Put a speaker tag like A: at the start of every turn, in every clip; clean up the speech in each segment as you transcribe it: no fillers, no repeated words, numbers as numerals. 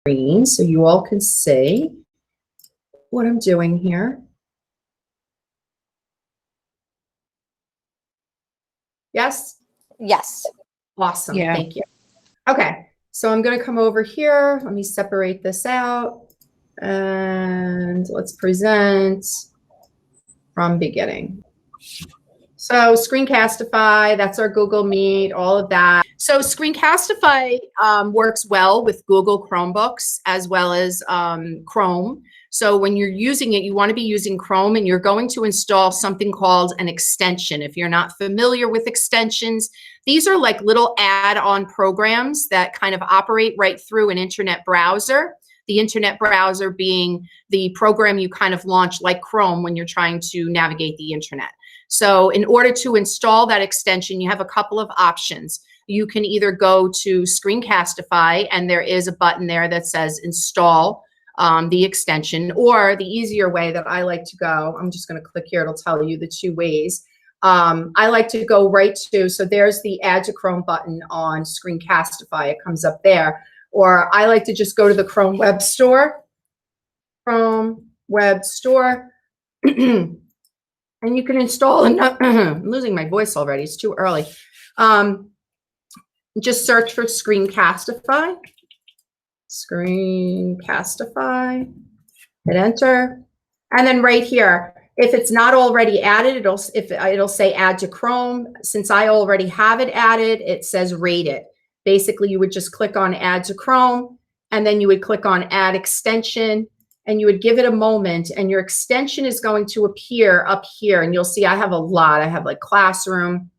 A: screen so you all can see what I'm doing here. Yes?
B: Yes.
A: Awesome.
C: Yeah.
A: Thank you. Okay. So I'm going to come over here. Let me separate this out. And let's present from beginning. So Screencastify, that's our Google Meet, all of that. So Screencastify works well with Google Chromebooks as well as Chrome. So when you're using it, you want to be using Chrome, and you're going to install something called an extension. If you're not familiar with extensions, these are like little add-on programs that kind of operate right through an internet browser. The internet browser being the program you kind of launch like Chrome when you're trying to navigate the internet. So in order to install that extension, you have a couple of options. You can either go to Screencastify, and there is a button there that says install the extension, or the easier way that I like to go, I'm just going to click here, it'll tell you the two ways. I like to go right to, so there's the add to Chrome button on Screencastify, it comes up there. Or I like to just go to the Chrome Web Store, and you can install, I'm losing my voice already, it's too early. Just search for Screencastify, hit enter. And then right here, if it's not already added, it'll say add to Chrome. Since I already have it added, it says rate it. Basically, you would just click on add to Chrome, and then you would click on add extension, and you would give it a moment, and your extension is going to appear up here. And you'll see I have a lot. I have like Classroom.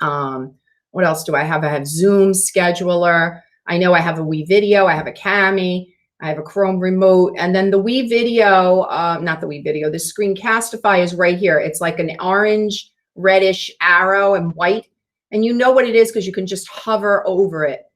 A: What else do I have? I have Zoom Scheduler. I know I have a Wii Video. I have a Cami. I have a Chrome Remote. And then the Wii Video, not the Wii Video, the Screencastify is right here. It's like an orange, reddish arrow and white. And you know what it is because you can just hover over it.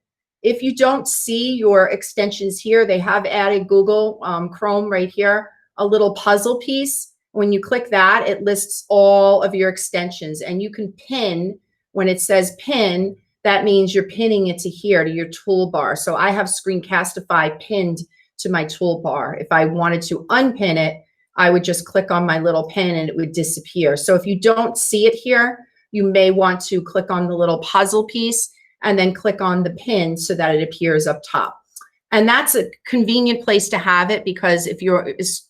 A: If you don't see your extensions here, they have added Google Chrome right here, a little puzzle piece. When you click that, it lists all of your extensions, and you can pin. When it says pin, that means you're pinning it to here, to your toolbar. So I have Screencastify pinned to my toolbar. If I wanted to unpin it, I would just click on my little pin and it would disappear. So if you don't see it here, you may want to click on the little puzzle piece and then click on the pin so that it appears up top. And that's a convenient place to have it, because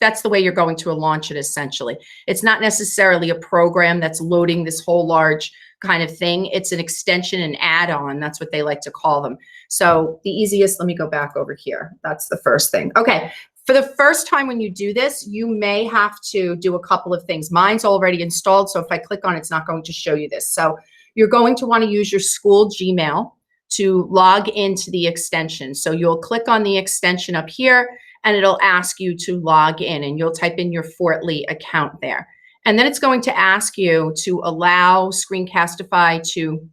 A: that's the way you're going to launch it essentially. It's not necessarily a program that's loading this whole large kind of thing. It's an extension, an add-on. That's what they like to call them. So the easiest, let me go back over here. That's the first thing. Okay. For the first time when you do this, you may have to do a couple of things. Mine's already installed, so if I click on it, it's not going to show you this. So you're going to want to use your school Gmail to log into the extension. So you'll click on the extension up here, and it'll ask you to log in, and you'll type in your Fortly account there. And then it's going to ask you to allow Screencastify to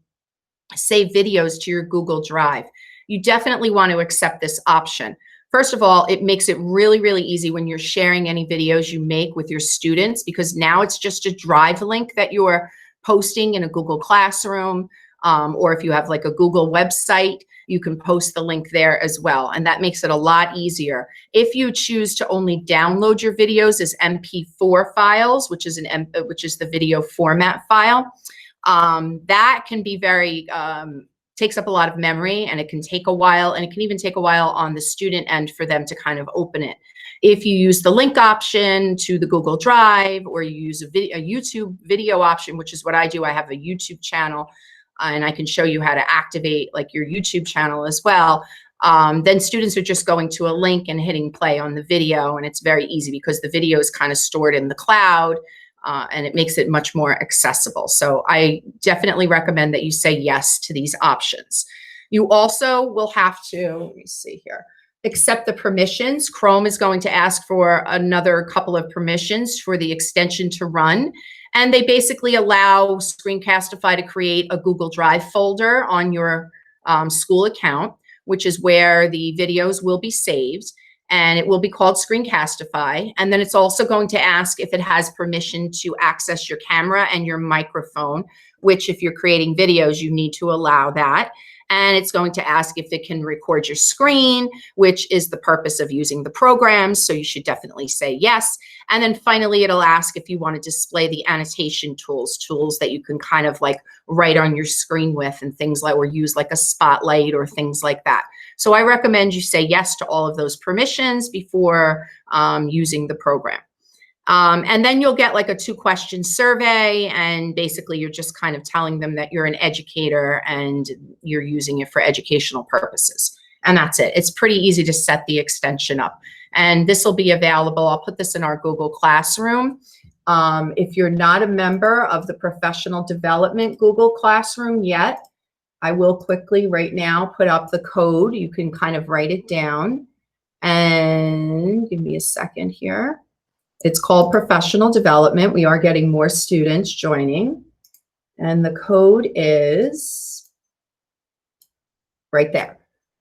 A: save videos to your Google Drive. You definitely want to accept this option. First of all, it makes it really, really easy when you're sharing any videos you make with your students, because now it's just a Drive link that you're posting in a Google Classroom, or if you have like a Google website, you can post the link there as well. And that makes it a lot easier. If you choose to only download your videos as MP4 files, which is the video format file, that can be very, takes up a lot of memory, and it can take a while, and it can even take a while on the student end for them to kind of open it. If you use the link option to the Google Drive, or you use a YouTube video option, which is what I do, I have a YouTube channel, and I can show you how to activate like your YouTube channel as well. Then students are just going to a link and hitting play on the video, and it's very easy because the video is kind of stored in the cloud, and it makes it much more accessible. So I definitely recommend that you say yes to these options. You also will have to, let me see here, accept the permissions. Chrome is going to ask for another couple of permissions for the extension to run. And they basically allow Screencastify to create a Google Drive folder on your school account, which is where the videos will be saved. And it will be called Screencastify. And then it's also going to ask if it has permission to access your camera and your microphone, which if you're creating videos, you need to allow that. And it's going to ask if it can record your screen, which is the purpose of using the program. So you should definitely say yes. And then finally, it'll ask if you want to display the annotation tools that you can kind of like write on your screen with and things like, or use like a spotlight or things like that. So I recommend you say yes to all of those permissions before using the program. And then you'll get like a 2-question survey, and basically you're just kind of telling them that you're an educator and you're using it for educational purposes. And that's it. It's pretty easy to set the extension up. And this will be available. I'll put this in our Google Classroom. If you're not a member of the Professional Development Google Classroom yet, I will quickly right now put up the code. You can kind of write it down. And give me a second here. It's called Professional Development. We are getting more students joining. And the code is right there.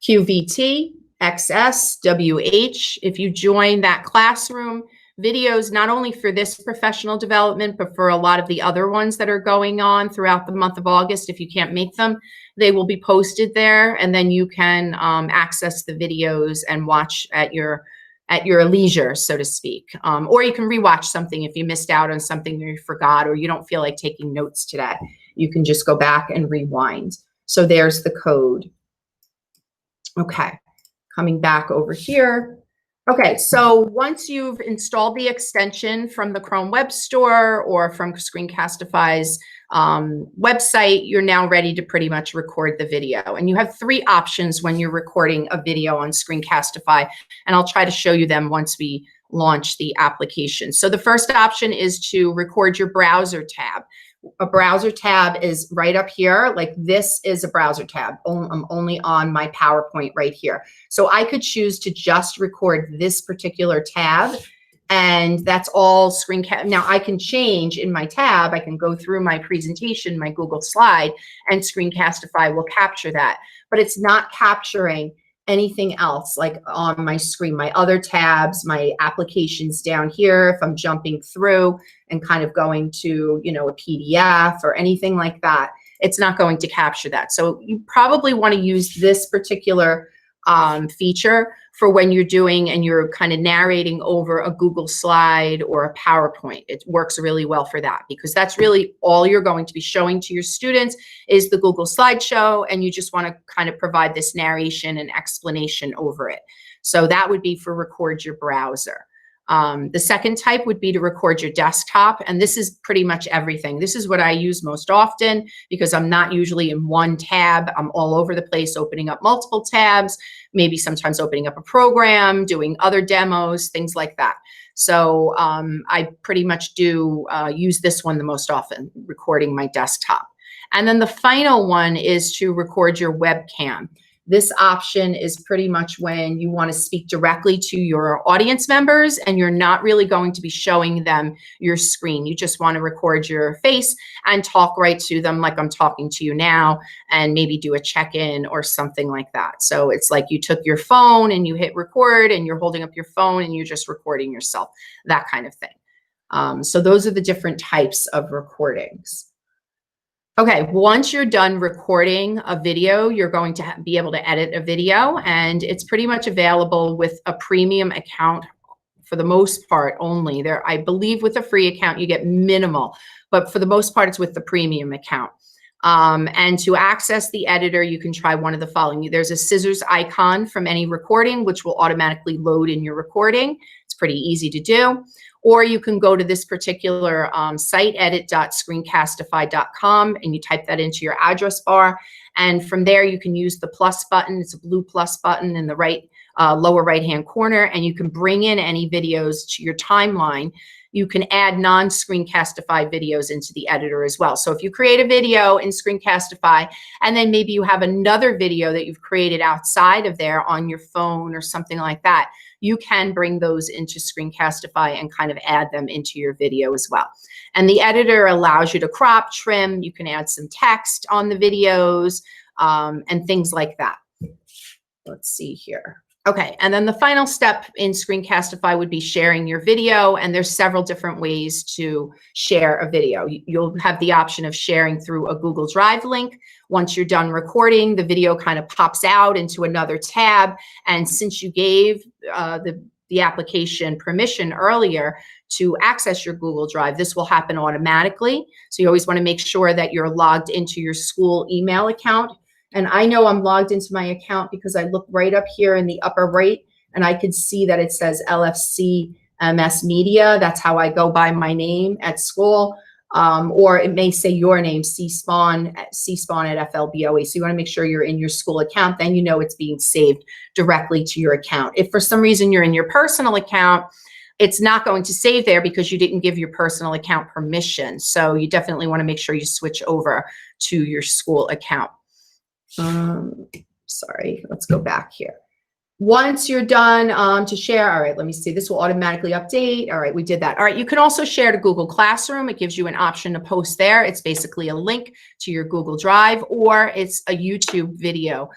A: QVT XSWH. If you join that classroom, videos not only for this professional development, but for a lot of the other ones that are going on throughout the month of August, if you can't make them, they will be posted there. And then you can access the videos and watch at your leisure, so to speak. Or you can rewatch something if you missed out on something or you forgot, or you don't feel like taking notes today. You can just go back and rewind. So there's the code. Okay, coming back over here. Okay, so once you've installed the extension from the Chrome Web Store or from Screencastify's website, you're now ready to pretty much record the video. And you have 3 options when you're recording a video on Screencastify, and I'll try to show you them once we launch the application. So the first option is to record your browser tab. A browser tab is right up here. Like this is a browser tab. I'm only on my PowerPoint right here. So I could choose to just record this particular tab, and that's all Screencast. Now I can change in my tab. I can go through my presentation, my Google slide, and Screencastify will capture that. But it's not capturing anything else like on my screen, my other tabs, my applications down here. If I'm jumping through and kind of going to, you know, a PDF or anything like that, it's not going to capture that. So you probably want to use this particular feature for when you're doing and you're kind of narrating over a Google slide or a PowerPoint. It works really well for that because that's really all you're going to be showing to your students is the Google slideshow, and you just want to kind of provide this narration and explanation over it. So that would be for record your browser. The second type would be to record your desktop, and this is pretty much everything. This is what I use most often because I'm not usually in one tab. I'm all over the place, opening up multiple tabs, maybe sometimes opening up a program, doing other demos, things like that. So I pretty much do use this one the most often, recording my desktop. And then the final one is to record your webcam. This option is pretty much when you want to speak directly to your audience members and you're not really going to be showing them your screen. You just want to record your face and talk right to them like I'm talking to you now, and maybe do a check-in or something like that. So it's like you took your phone and you hit record and you're holding up your phone and you're just recording yourself, that kind of thing. So those are the different types of recordings. Okay, once you're done recording a video, you're going to be able to edit a video, and it's pretty much available with a premium account for the most part only. There, I believe with a free account, you get minimal, but for the most part, it's with the premium account. And to access the editor, you can try one of the following. There's a scissors icon from any recording, which will automatically load in your recording. It's pretty easy to do. Or you can go to this particular site, edit.screencastify.com, and you type that into your address bar. And from there, you can use the plus button. It's a blue plus button in the right lower right-hand corner, and you can bring in any videos to your timeline. You can add non-Screencastify videos into the editor as well. So if you create a video in Screencastify, and then maybe you have another video that you've created outside of there on your phone or something like that, you can bring those into Screencastify and kind of add them into your video as well. And the editor allows you to crop, trim, you can add some text on the videos, and things like that. Let's see here. Okay, and then the final step in Screencastify would be sharing your video, and there's several different ways to share a video. You'll have the option of sharing through a Google Drive link. Once you're done recording, the video kind of pops out into another tab, and since you gave the application permission earlier to access your Google Drive, this will happen automatically. So you always want to make sure that you're logged into your school email account. And I know I'm logged into my account because I look right up here in the upper right, and I could see that it says LFC MS Media. That's how I go by my name at school. Or it may say your name, C-Spawn at FLBOE. So you want to make sure you're in your school account. Then you know it's being saved directly to your account. If for some reason you're in your personal account, it's not going to save there because you didn't give your personal account permission. So you definitely want to make sure you switch over to your school account. Sorry, let's go back here. Once you're done to share, all right, let me see, this will automatically update. All right, we did that. All right, you can also share to Google Classroom. It gives you an option to post there. It's basically a link to your Google Drive, or it's a YouTube video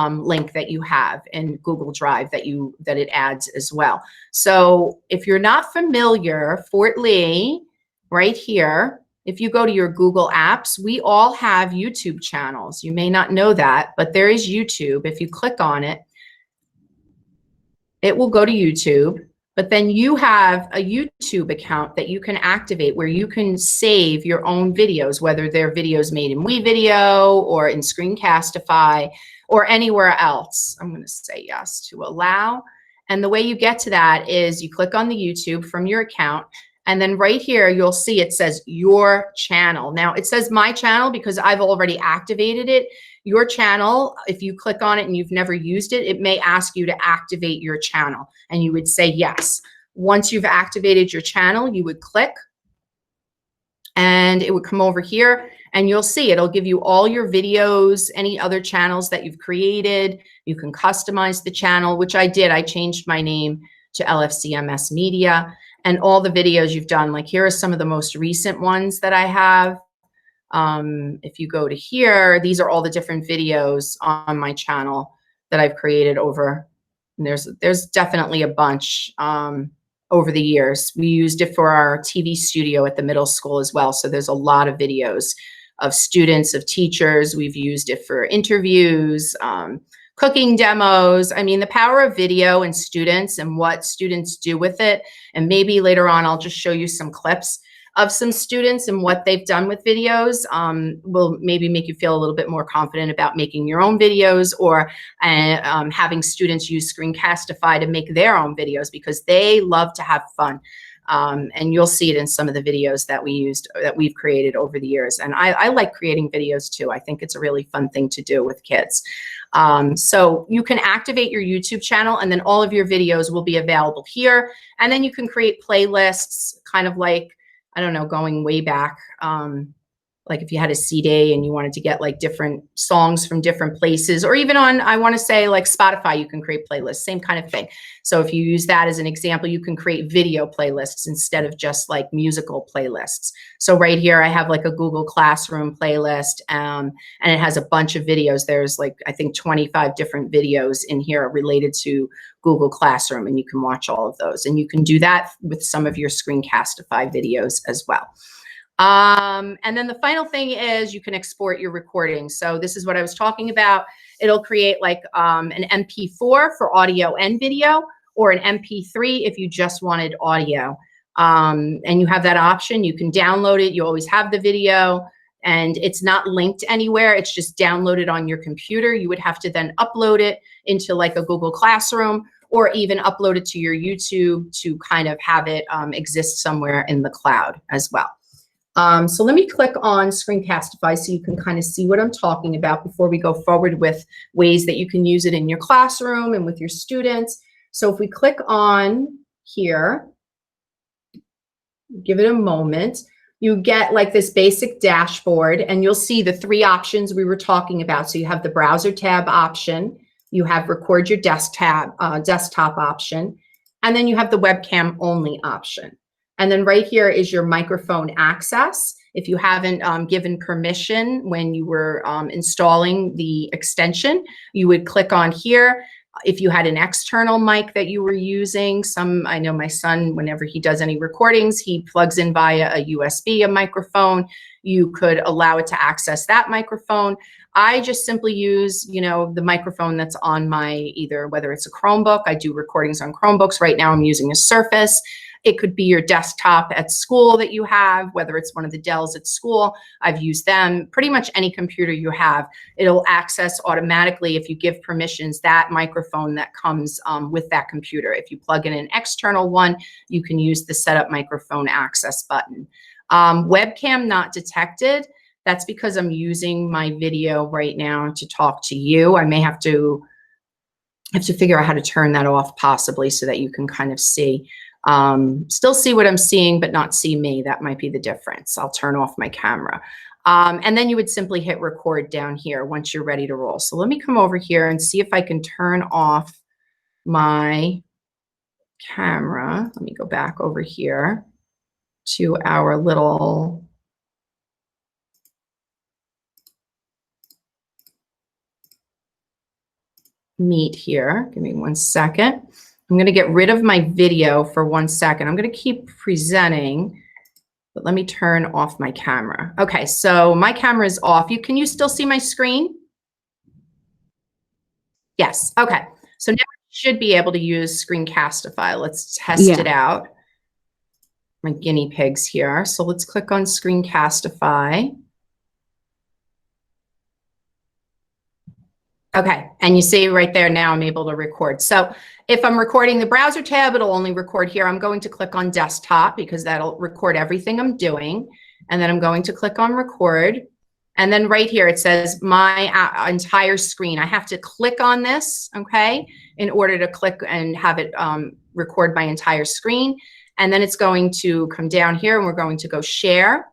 A: link that you have in Google Drive that it adds as well. So if you're not familiar, Fort Lee, right here, if you go to your Google Apps, we all have YouTube channels. You may not know that, but there is YouTube. If you click on it, it will go to YouTube, but then you have a YouTube account that you can activate where you can save your own videos, whether they're videos made in WeVideo or in Screencastify or anywhere else. I'm going to say yes to allow. And the way you get to that is you click on the YouTube from your account, and then right here, you'll see it says your channel. Now it says my channel because I've already activated it. Your channel, if you click on it and you've never used it, it may ask you to activate your channel, and you would say yes. Once you've activated your channel, you would click, and it would come over here, and you'll see it'll give you all your videos, any other channels that you've created. You can customize the channel, which I did. I changed my name to LFCMS Media, and all the videos you've done. Like here are some of the most recent ones that I have. If you go to here, these are all the different videos on my channel that I've created over, and there's definitely a bunch over the years. We used it for our TV studio at the middle school as well. So there's a lot of videos of students, of teachers. We've used it for interviews, cooking demos. I mean, the power of video and students and what students do with it. And maybe later on, I'll just show you some clips of some students and what they've done with videos. Will maybe make you feel a little bit more confident about making your own videos, or having students use Screencastify to make their own videos, because they love to have fun. And you'll see it in some of the videos that we've created over the years. And I like creating videos too. I think it's a really fun thing to do with kids. So you can activate your YouTube channel, and then all of your videos will be available here. And then you can create playlists, kind of like, I don't know, going way back, like if you had a CD and you wanted to get like different songs from different places, or even on, I want to say like Spotify, you can create playlists, same kind of thing. So if you use that as an example, you can create video playlists instead of just like musical playlists. So right here, I have like a Google Classroom playlist, and it has a bunch of videos. There's like, I think 25 different videos in here related to Google Classroom, and you can watch all of those. And you can do that with some of your Screencastify videos as well. And then the final thing is you can export your recording. So this is what I was talking about. It'll create like an MP4 for audio and video, or an MP3 if you just wanted audio. And you have that option. You can download it. You always have the video, and it's not linked anywhere. It's just downloaded on your computer. You would have to then upload it into like a Google Classroom, or even upload it to your YouTube to kind of have it exist somewhere in the cloud as well. So let me click on Screencastify so you can kind of see what I'm talking about before we go forward with ways that you can use it in your classroom and with your students. So if we click on here, give it a moment, you get like this basic dashboard, and you'll see the three options we were talking about. So you have the browser tab option, you have record your desktop option, and then you have the webcam only option. And then right here is your microphone access. If you haven't given permission when you were installing the extension, you would click on here. If you had an external mic that you were using, I know my son, whenever he does any recordings, he plugs in via a USB, a microphone. You could allow it to access that microphone. I just simply use, the microphone that's on my, either whether it's a Chromebook, I do recordings on Chromebooks. Right now I'm using a Surface. It could be your desktop at school that you have, whether it's one of the Dells at school. I've used them. Pretty much any computer you have, it'll access automatically, if you give permissions, that microphone that comes with that computer. If you plug in an external one, you can use the setup microphone access button. Webcam not detected. That's because I'm using my video right now to talk to you. I may have to figure out how to turn that off possibly so that you can kind of see. Still see what I'm seeing, but not see me. That might be the difference. I'll turn off my camera. And then you would simply hit record down here once you're ready to roll. So let me come over here and see if I can turn off my camera. Let me go back over here to our little meet here. Give me 1 second. I'm going to get rid of my video for 1 second. I'm going to keep presenting, but let me turn off my camera. Okay, so my camera is off. Can you still see my screen? Yes. Okay. So now I should be able to use Screencastify. Let's test it out. My guinea pigs here. So let's click on Screencastify. Okay, and you see right there now I'm able to record. So if I'm recording the browser tab, it'll only record here. I'm going to click on desktop because that'll record everything I'm doing. And then I'm going to click on record. And then right here it says my entire screen. I have to click on this, okay, in order to click and have it record my entire screen. And then it's going to come down here and we're going to go share.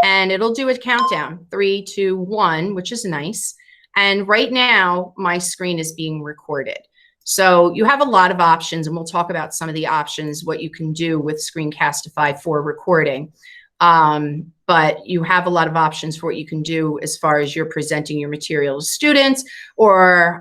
A: And it'll do a countdown, 3, 2, 1, which is nice. And right now, my screen is being recorded. So you have a lot of options, and we'll talk about some of the options, what you can do with Screencastify for recording. But you have a lot of options for what you can do as far as you're presenting your material to students, or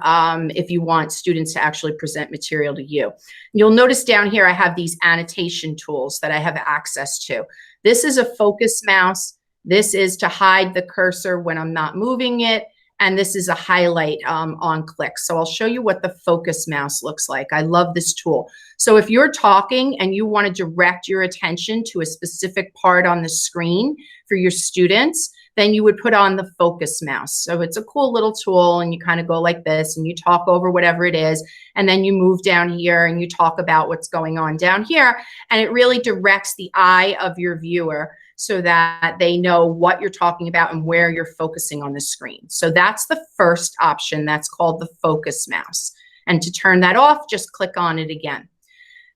A: if you want students to actually present material to you. You'll notice down here I have these annotation tools that I have access to. This is a focus mouse. This is to hide the cursor when I'm not moving it. And this is a highlight on click. So I'll show you what the focus mouse looks like. I love this tool. So if you're talking and you want to direct your attention to a specific part on the screen for your students, then you would put on the focus mouse. So it's a cool little tool, and you kind of go like this and you talk over whatever it is. And then you move down here and you talk about what's going on down here. And it really directs the eye of your viewer so that they know what you're talking about and where you're focusing on the screen. So that's the first option. That's called the focus mouse. And to turn that off, just click on it again.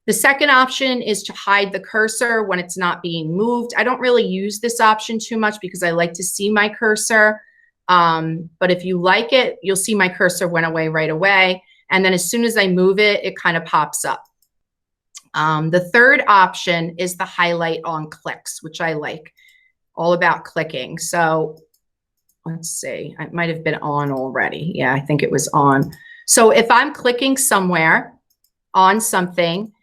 A: The second option is to hide the cursor when it's not being moved. I don't really use this option too much because I like to see my cursor. But if you like it, you'll see my cursor went away right away. And then as soon as I move it, it kind of pops up. The third option is the highlight on clicks, which I like, all about clicking. So let's see, it might have been on already. Yeah, I think it was on. So if I'm clicking somewhere on something,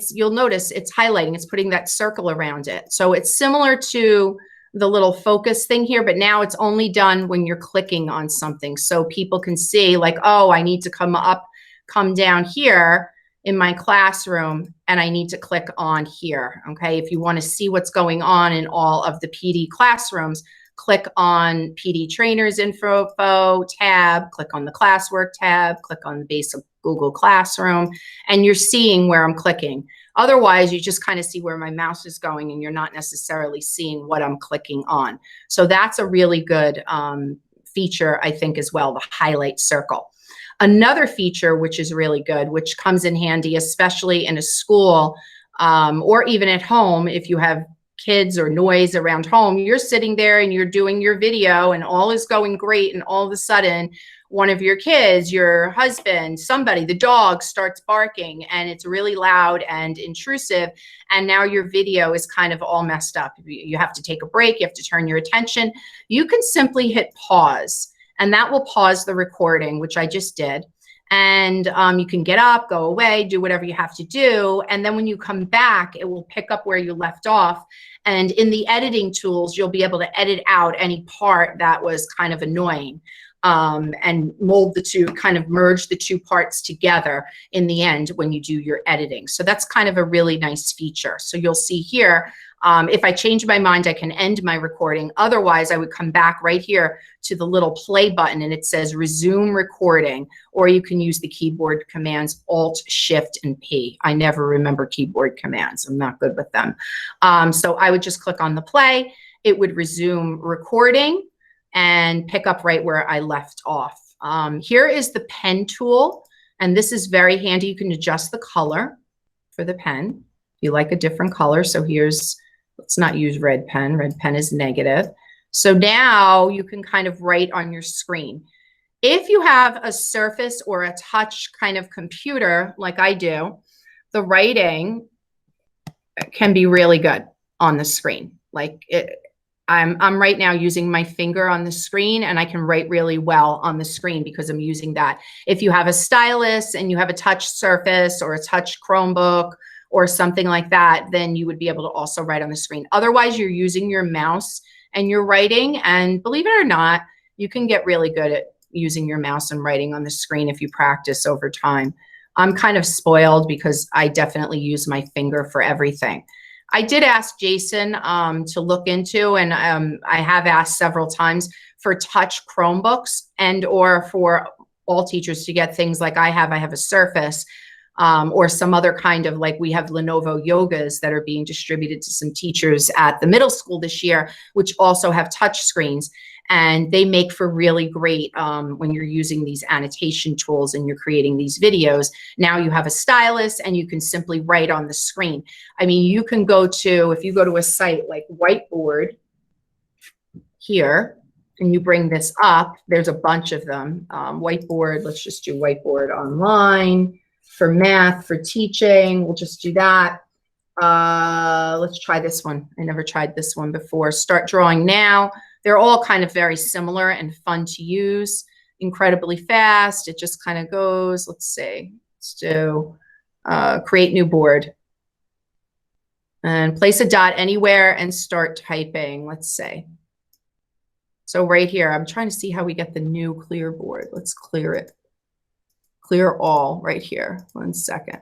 A: you'll notice it's highlighting, it's putting that circle around it. So it's similar to the little focus thing here, but now it's only done when you're clicking on something. So people can see like, oh, I need to come down here in my classroom, and I need to click on here, okay? If you want to see what's going on in all of the PD classrooms, click on PD Trainers Info tab, click on the Classwork tab, click on the basic Google Classroom, and you're seeing where I'm clicking. Otherwise, you just kind of see where my mouse is going, and you're not necessarily seeing what I'm clicking on. So that's a really good feature, I think, as well, the highlight circle. Another feature, which is really good, which comes in handy, especially in a school or even at home, if you have kids or noise around home, you're sitting there and you're doing your video and all is going great. And all of a sudden, one of your kids, your husband, somebody, the dog starts barking and it's really loud and intrusive. And now your video is kind of all messed up. You have to take a break. You have to turn your attention. You can simply hit pause. And that will pause the recording, which I just did. And you can get up, go away, do whatever you have to do. And then when you come back, it will pick up where you left off. And in the editing tools, you'll be able to edit out any part that was kind of annoying, and mold the two, kind of merge the two parts together in the end when you do your editing. So that's kind of a really nice feature. So you'll see here, if I change my mind, I can end my recording. Otherwise, I would come back right here to the little play button and it says resume recording, or you can use the keyboard commands Alt, Shift, and P. I never remember keyboard commands. I'm not good with them. So I would just click on the play. It would resume recording and pick up right where I left off. Here is the pen tool, and this is very handy. You can adjust the color for the pen. You like a different color, so here's, let's not use red pen. Red pen is negative. So now you can kind of write on your screen. If you have a Surface or a touch kind of computer like I do, the writing can be really good on the screen. Like I'm right now using my finger on the screen, and I can write really well on the screen because I'm using that. If you have a stylus and you have a touch Surface or a touch Chromebook or something like that, then you would be able to also write on the screen. Otherwise, you're using your mouse and you're writing, and believe it or not, you can get really good at using your mouse and writing on the screen if you practice over time. I'm kind of spoiled because I definitely use my finger for everything. I did ask Jason to look into, and I have asked several times for touch Chromebooks and or for all teachers to get things like I have a Surface, or some other kind of, like we have Lenovo Yogas that are being distributed to some teachers at the middle school this year, which also have touch screens. And they make for really great when you're using these annotation tools and you're creating these videos. Now you have a stylus and you can simply write on the screen. I mean, you can go to, if you go to a site like Whiteboard here, and you bring this up, there's a bunch of them. Whiteboard, let's just do Whiteboard online. For math, for teaching, we'll just do that. Let's try this one. I never tried this one before. Start drawing now. They're all kind of very similar and fun to use. Incredibly fast. It just kind of goes. Let's see. Let's do create new board. And place a dot anywhere and start typing. Let's say. So right here, I'm trying to see how we get the new clear board. Let's clear it. Clear all right here. 1 second.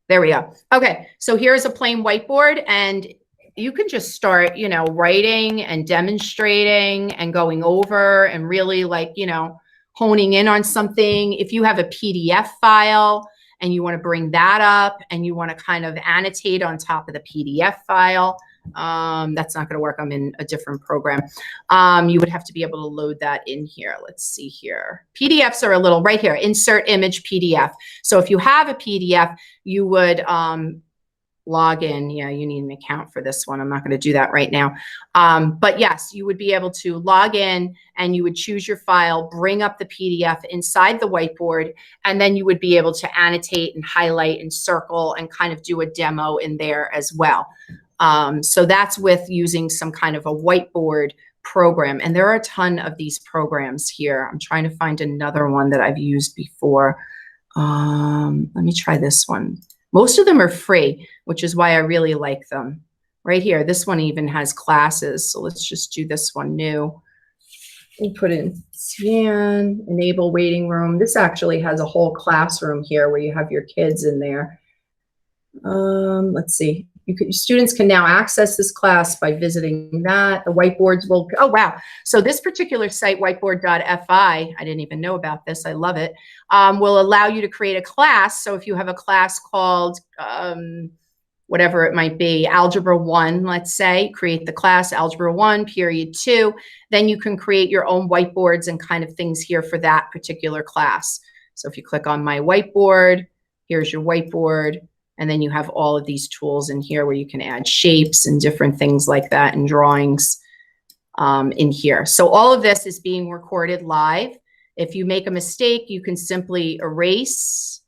A: There we go. Okay, so here's a plain whiteboard, and you can just start, you know, writing and demonstrating and going over and really, like, you know, honing in on something. If you have a PDF file and you want to bring that up and you want to kind of annotate on top of the PDF file, that's not going to work. I'm in a different program. You would have to be able to load that in here. Let's see here. PDFs are a little right here, insert image PDF. So if you have a PDF, you would log in. Yeah, you need an account for this one. I'm not going to do that right now. But yes, you would be able to log in and you would choose your file, bring up the PDF inside the whiteboard, and then you would be able to annotate and highlight and circle and kind of do a demo in there as well. So that's with using some kind of a whiteboard program. And there are a ton of these programs here. I'm trying to find another one that I've used before. Let me try this one. Most of them are free, which is why I really like them. Right here, this one even has classes. So let's just do this one new. We put in scan, enable waiting room. This actually has a whole classroom here where you have your kids in there. Let's see. Students can now access this class by visiting that. The whiteboards will, oh, wow. So this particular site, whiteboard.fi, I didn't even know about this. I love it, will allow you to create a class. So if you have a class called whatever it might be, Algebra 1, let's say, create the class Algebra 1, period 2, then you can create your own whiteboards and kind of things here for that particular class. So if you click on my whiteboard, here's your whiteboard. And then you have all of these tools in here where you can add shapes and different things like that and drawings in here. So all of this is being recorded live. If you make a mistake, you can simply erase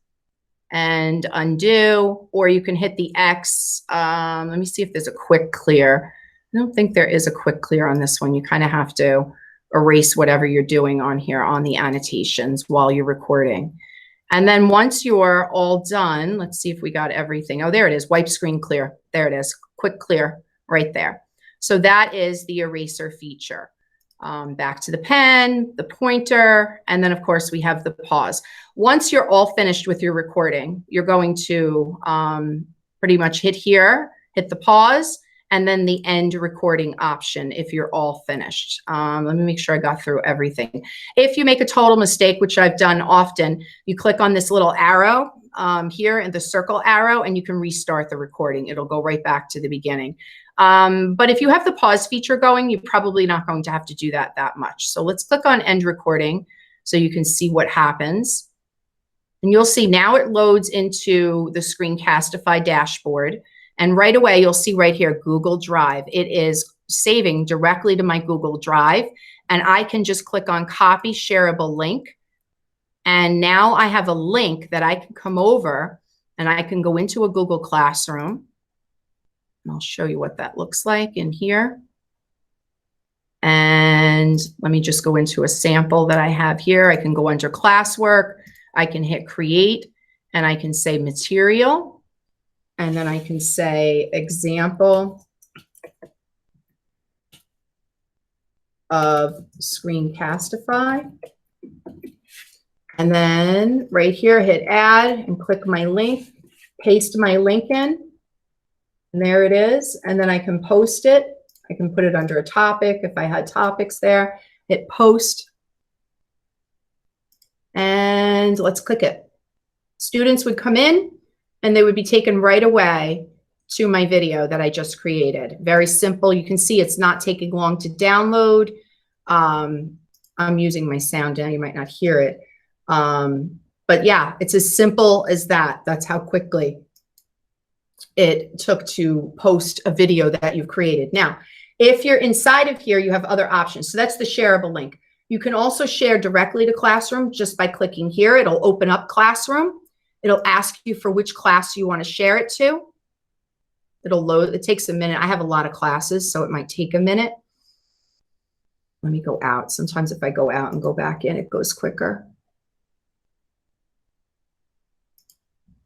A: and undo, or you can hit the X. Let me see if there's a quick clear. I don't think there is a quick clear on this one. You kind of have to erase whatever you're doing on here on the annotations while you're recording. And then once you're all done, let's see if we got everything. Oh, there it is. Wipe screen clear. There it is. Quick clear right there. So that is the eraser feature. Back to the pen, the pointer, and then of course we have the pause. Once you're all finished with your recording, you're going to pretty much hit here, hit the pause, and then the end recording option if you're all finished. Let me make sure I got through everything. If you make a total mistake, which I've done often, you click on this little arrow here and the circle arrow, and you can restart the recording. It'll go right back to the beginning. But if you have the pause feature going, you're probably not going to have to do that much. So let's click on end recording so you can see what happens. And you'll see now it loads into the Screencastify dashboard. And right away, you'll see right here, Google Drive. It is saving directly to my Google Drive. And I can just click on copy shareable link. And now I have a link that I can come over and I can go into a Google Classroom. And I'll show you what that looks like in here. And let me just go into a sample that I have here. I can go under classwork. I can hit create and I can say material. And then I can say example of Screencastify. And then right here, hit add and click my link, paste my link in. And there it is. And then I can post it. I can put it under a topic if I had topics there. Hit post. And let's click it. Students would come in and they would be taken right away to my video that I just created. Very simple. You can see it's not taking long to download. I'm using my sound now. You might not hear it. But yeah, it's as simple as that. That's how quickly it took to post a video that you've created. Now, if you're inside of here, you have other options. So that's the shareable link. You can also share directly to Classroom just by clicking here. It'll open up Classroom. It'll ask you for which class you want to share it to. It'll load. It takes a minute. I have a lot of classes, so it might take a minute. Let me go out. Sometimes if I go out and go back in, it goes quicker.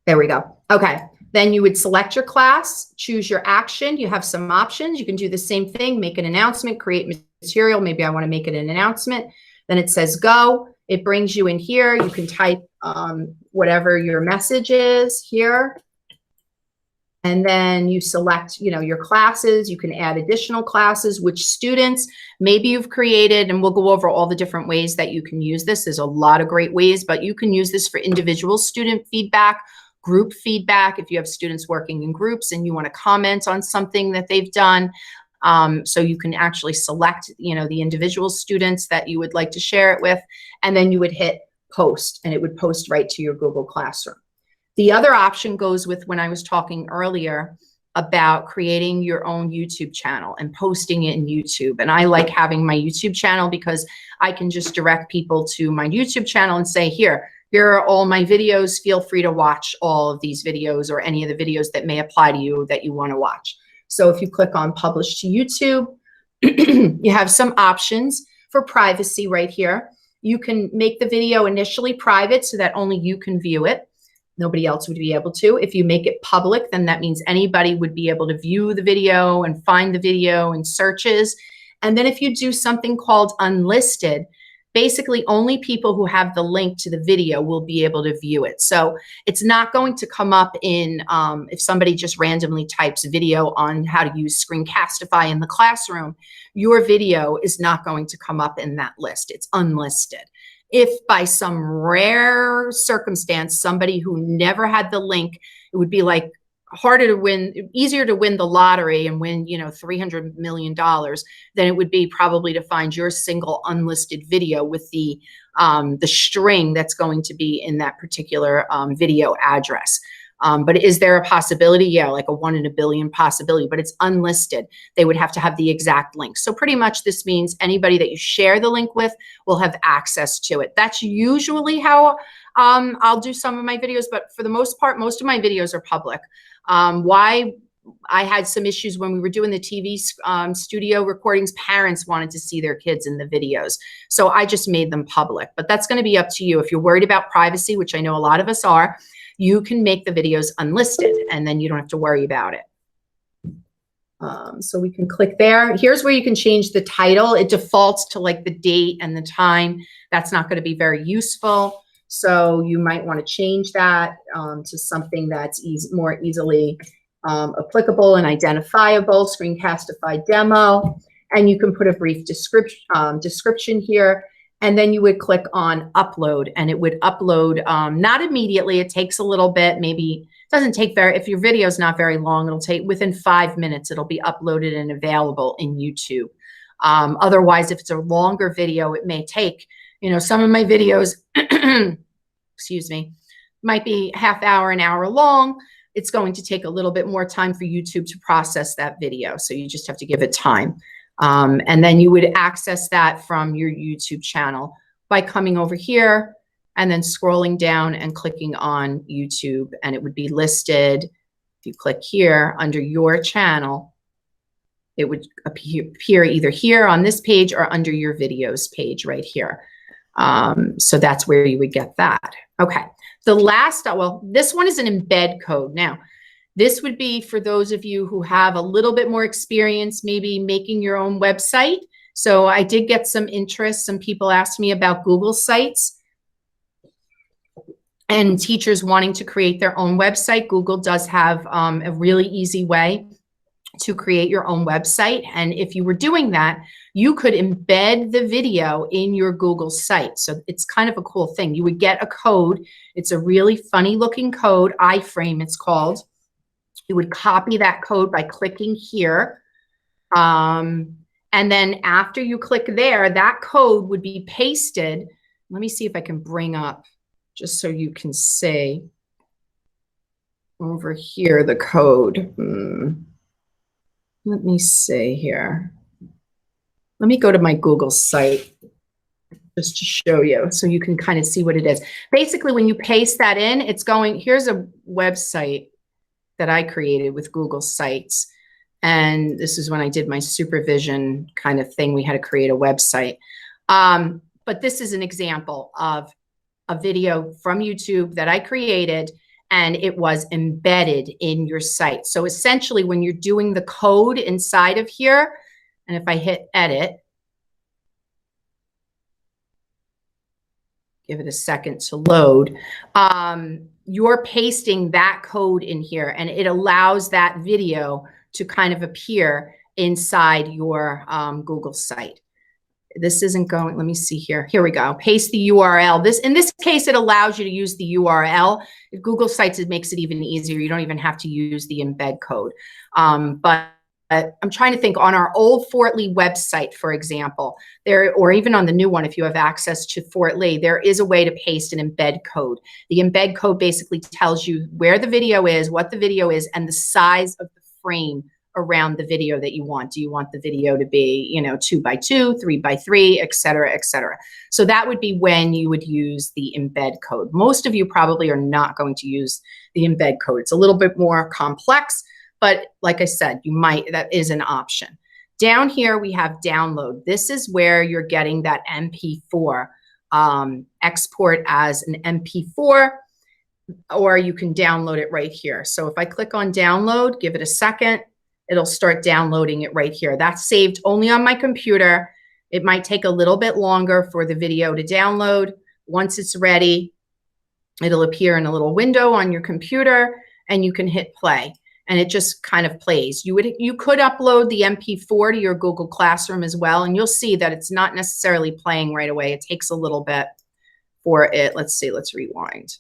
A: There we go. Okay. Then you would select your class, choose your action. You have some options. You can do the same thing, make an announcement, create material. Maybe I want to make it an announcement. Then it says go. It brings you in here. You can type whatever your message is here. And then you select, your classes. You can add additional classes, which students maybe you've created, and we'll go over all the different ways that you can use this. There's a lot of great ways, but you can use this for individual student feedback, group feedback, if you have students working in groups and you want to comment on something that they've done. So you can actually select, the individual students that you would like to share it with, and then you would hit post, and it would post right to your Google Classroom. The other option goes with when I was talking earlier about creating your own YouTube channel and posting it in YouTube. And I like having my YouTube channel because I can just direct people to my YouTube channel and say, here are all my videos. Feel free to watch all of these videos or any of the videos that may apply to you that you want to watch. So if you click on publish to YouTube, you have some options for privacy right here. You can make the video initially private so that only you can view it. Nobody else would be able to. If you make it public, then that means anybody would be able to view the video and find the video in searches. And then if you do something called unlisted, basically only people who have the link to the video will be able to view it. So it's not going to come up in, if somebody just randomly types video on how to use Screencastify in the classroom, your video is not going to come up in that list. It's unlisted. If by some rare circumstance, somebody who never had the link, it would be like harder to win, easier to win the lottery and win, $300 million, than it would be probably to find your single unlisted video with the string that's going to be in that particular video address. But is there a possibility? Yeah, like a 1 in a billion possibility, but it's unlisted. They would have to have the exact link. So pretty much this means anybody that you share the link with will have access to it. That's usually how I'll do some of my videos, but for the most part, most of my videos are public. Why I had some issues when we were doing the TV studio recordings. Parents wanted to see their kids in the videos. So I just made them public, but that's going to be up to you. If you're worried about privacy, which I know a lot of us are, you can make the videos unlisted and then you don't have to worry about it. So we can click there. Here's where you can change the title. It defaults to like the date and the time. That's not going to be very useful. So you might want to change that to something that's more easily applicable and identifiable. Screencastify demo. And you can put a brief description here. And then you would click on upload, and it would upload not immediately. It takes a little bit, maybe it doesn't take if your video is not very long, it'll take within 5 minutes, it'll be uploaded and available in YouTube. Otherwise, if it's a longer video, it may take, some of my videos, excuse me, might be half hour, an hour long. It's going to take a little bit more time for YouTube to process that video. So you just have to give it time. And then you would access that from your YouTube channel by coming over here and then scrolling down and clicking on YouTube, and it would be listed. If you click here under your channel, it would appear either here on this page or under your videos page right here. So that's where you would get that. Okay. The last, well, this one is an embed code. Now, this would be for those of you who have a little bit more experience, maybe making your own website. So I did get some interest. Some people asked me about Google Sites and teachers wanting to create their own website. Google does have a really easy way to create your own website. And if you were doing that, you could embed the video in your Google site. So it's kind of a cool thing. You would get a code. It's a really funny looking code, iframe it's called. You would copy that code by clicking here. And then after you click there, that code would be pasted. Let me see if I can bring up, just so you can see over here, the code. Let me see here. Let me go to my Google site just to show you so you can kind of see what it is. Basically, when you paste that in, it's going, here's a website that I created with Google Sites. And this is when I did my supervision kind of thing. We had to create a website. But this is an example of a video from YouTube that I created, and it was embedded in your site. So essentially, when you're doing the code inside of here, and if I hit edit, give it a second to load, you're pasting that code in here, and it allows that video to kind of appear inside your Google site. This isn't going, let me see here. Here we go. Paste the URL. In this case, it allows you to use the URL. If Google Sites, it makes it even easier. You don't even have to use the embed code. But I'm trying to think, on our old Fort Lee website, for example, or even on the new one, if you have access to Fort Lee, there is a way to paste an embed code. The embed code basically tells you where the video is, what the video is, and the size of the frame around the video that you want. Do you want the video to be, 2x2, 3x3, et cetera, et cetera. So that would be when you would use the embed code. Most of you probably are not going to use the embed code. It's a little bit more complex, but like I said, that is an option. Down here, we have download. This is where you're getting that MP4, export as an MP4, or you can download it right here. So if I click on download, give it a second, it'll start downloading it right here. That's saved only on my computer. It might take a little bit longer for the video to download. Once it's ready, it'll appear in a little window on your computer, and you can hit play, and it just kind of plays. You could upload the MP4 to your Google Classroom as well, and you'll see that it's not necessarily playing right away. It takes a little bit for it. Let's see, let's rewind.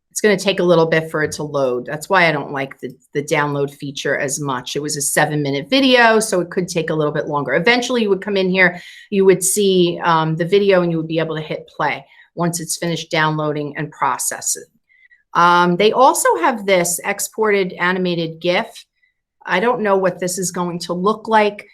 A: It's going to take a little bit for it to load. That's why I don't like the download feature as much. It was a 7-minute video, so it could take a little bit longer. Eventually, you would come in here, you would see the video, and you would be able to hit play once it's finished downloading and processing. They also have this exported animated GIF. I don't know what this is going to look like.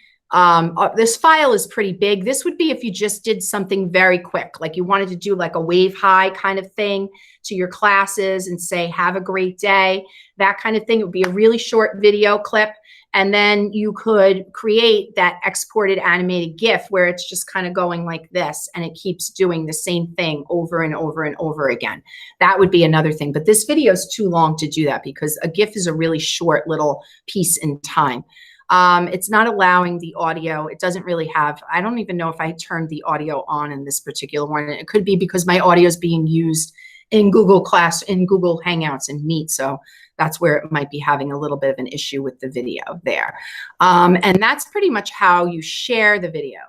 A: This file is pretty big. This would be if you just did something very quick, like you wanted to do like a wave high kind of thing to your classes and say, have a great day, that kind of thing. It would be a really short video clip. And then you could create that exported animated GIF where it's just kind of going like this and it keeps doing the same thing over and over and over again. That would be another thing. But this video is too long to do that because a GIF is a really short little piece in time. It's not allowing the audio. It doesn't really have, I don't even know if I turned the audio on in this particular one. It could be because my audio is being used in Google Hangouts and Meet. So that's where it might be having a little bit of an issue with the video there. And that's pretty much how you share the video.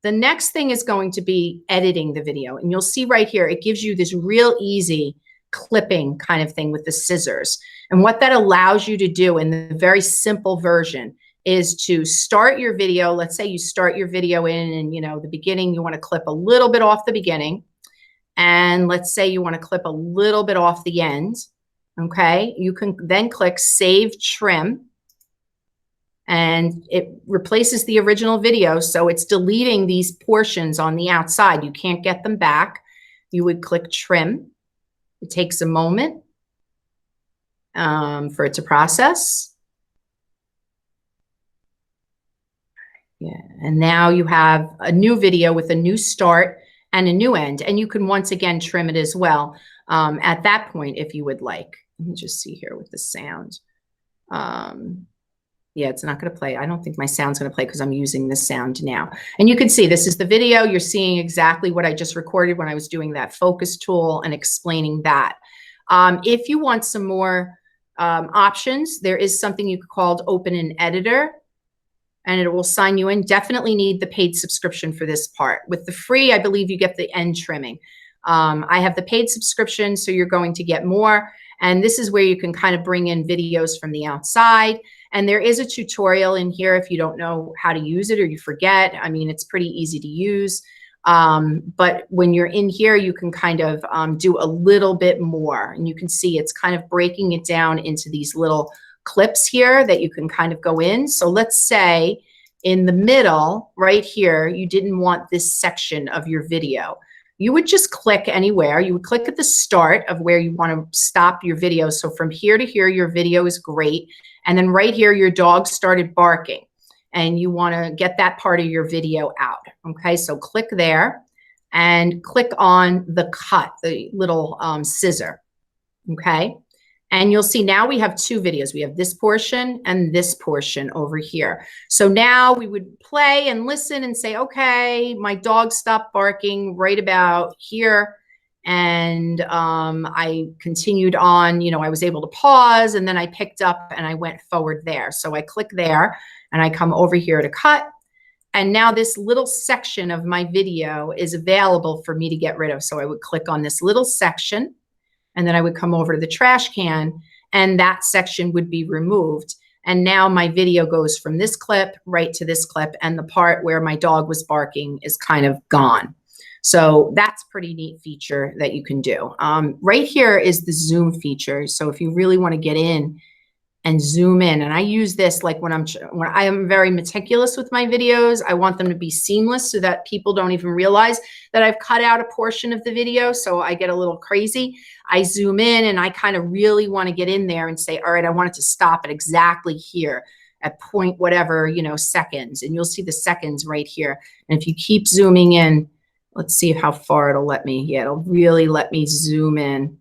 A: The next thing is going to be editing the video. And you'll see right here, it gives you this real easy clipping kind of thing with the scissors. And what that allows you to do in the very simple version is to start your video. Let's say you start your video in and, you know, the beginning, you want to clip a little bit off the beginning. And let's say you want to clip a little bit off the end. Okay. You can then click Save Trim and it replaces the original video. So it's deleting these portions on the outside. You can't get them back. You would click Trim. It takes a moment for it to process. Yeah, and now you have a new video with a new start and a new end, and you can once again trim it as well at that point if you would like. Let me just see here with the sound. Yeah, it's not going to play. I don't think my sound's going to play because I'm using this sound now. And you can see this is the video. You're seeing exactly what I just recorded when I was doing that focus tool and explaining that. If you want some more options, there is something you could call Open an Editor. And it will sign you in. Definitely need the paid subscription for this part. With the free, I believe you get the end trimming. I have the paid subscription, so you're going to get more. And this is where you can kind of bring in videos from the outside. And there is a tutorial in here if you don't know how to use it or you forget. I mean, it's pretty easy to use. But when you're in here, you can kind of do a little bit more. And you can see it's kind of breaking it down into these little clips here that you can kind of go in. So let's say in the middle right here, you didn't want this section of your video. You would just click anywhere. You would click at the start of where you want to stop your video. So from here to here, your video is great. And then right here, your dog started barking and you want to get that part of your video out. Okay, so click there and click on the cut, the little scissor. Okay. And you'll see now we have two videos. We have this portion and this portion over here. So now we would play and listen and say, okay, my dog stopped barking right about here. And I continued on, you know, I was able to pause and then I picked up and I went forward there. So I click there and I come over here to cut. And now this little section of my video is available for me to get rid of. So I would click on this little section. And then I would come over to the trash can and that section would be removed. And now my video goes from this clip right to this clip and the part where my dog was barking is kind of gone. So that's a pretty neat feature that you can do. Right here is the zoom feature. So if you really want to get in and zoom in, and I use this like when I am very meticulous with my videos, I want them to be seamless so that people don't even realize that I've cut out a portion of the video. So I get a little crazy. I zoom in and I kind of really want to get in there and say, all right, I want it to stop at exactly here at point whatever, you know, seconds. And you'll see the seconds right here. And if you keep zooming in, let's see how far it'll let me. Yeah, it'll really let me zoom in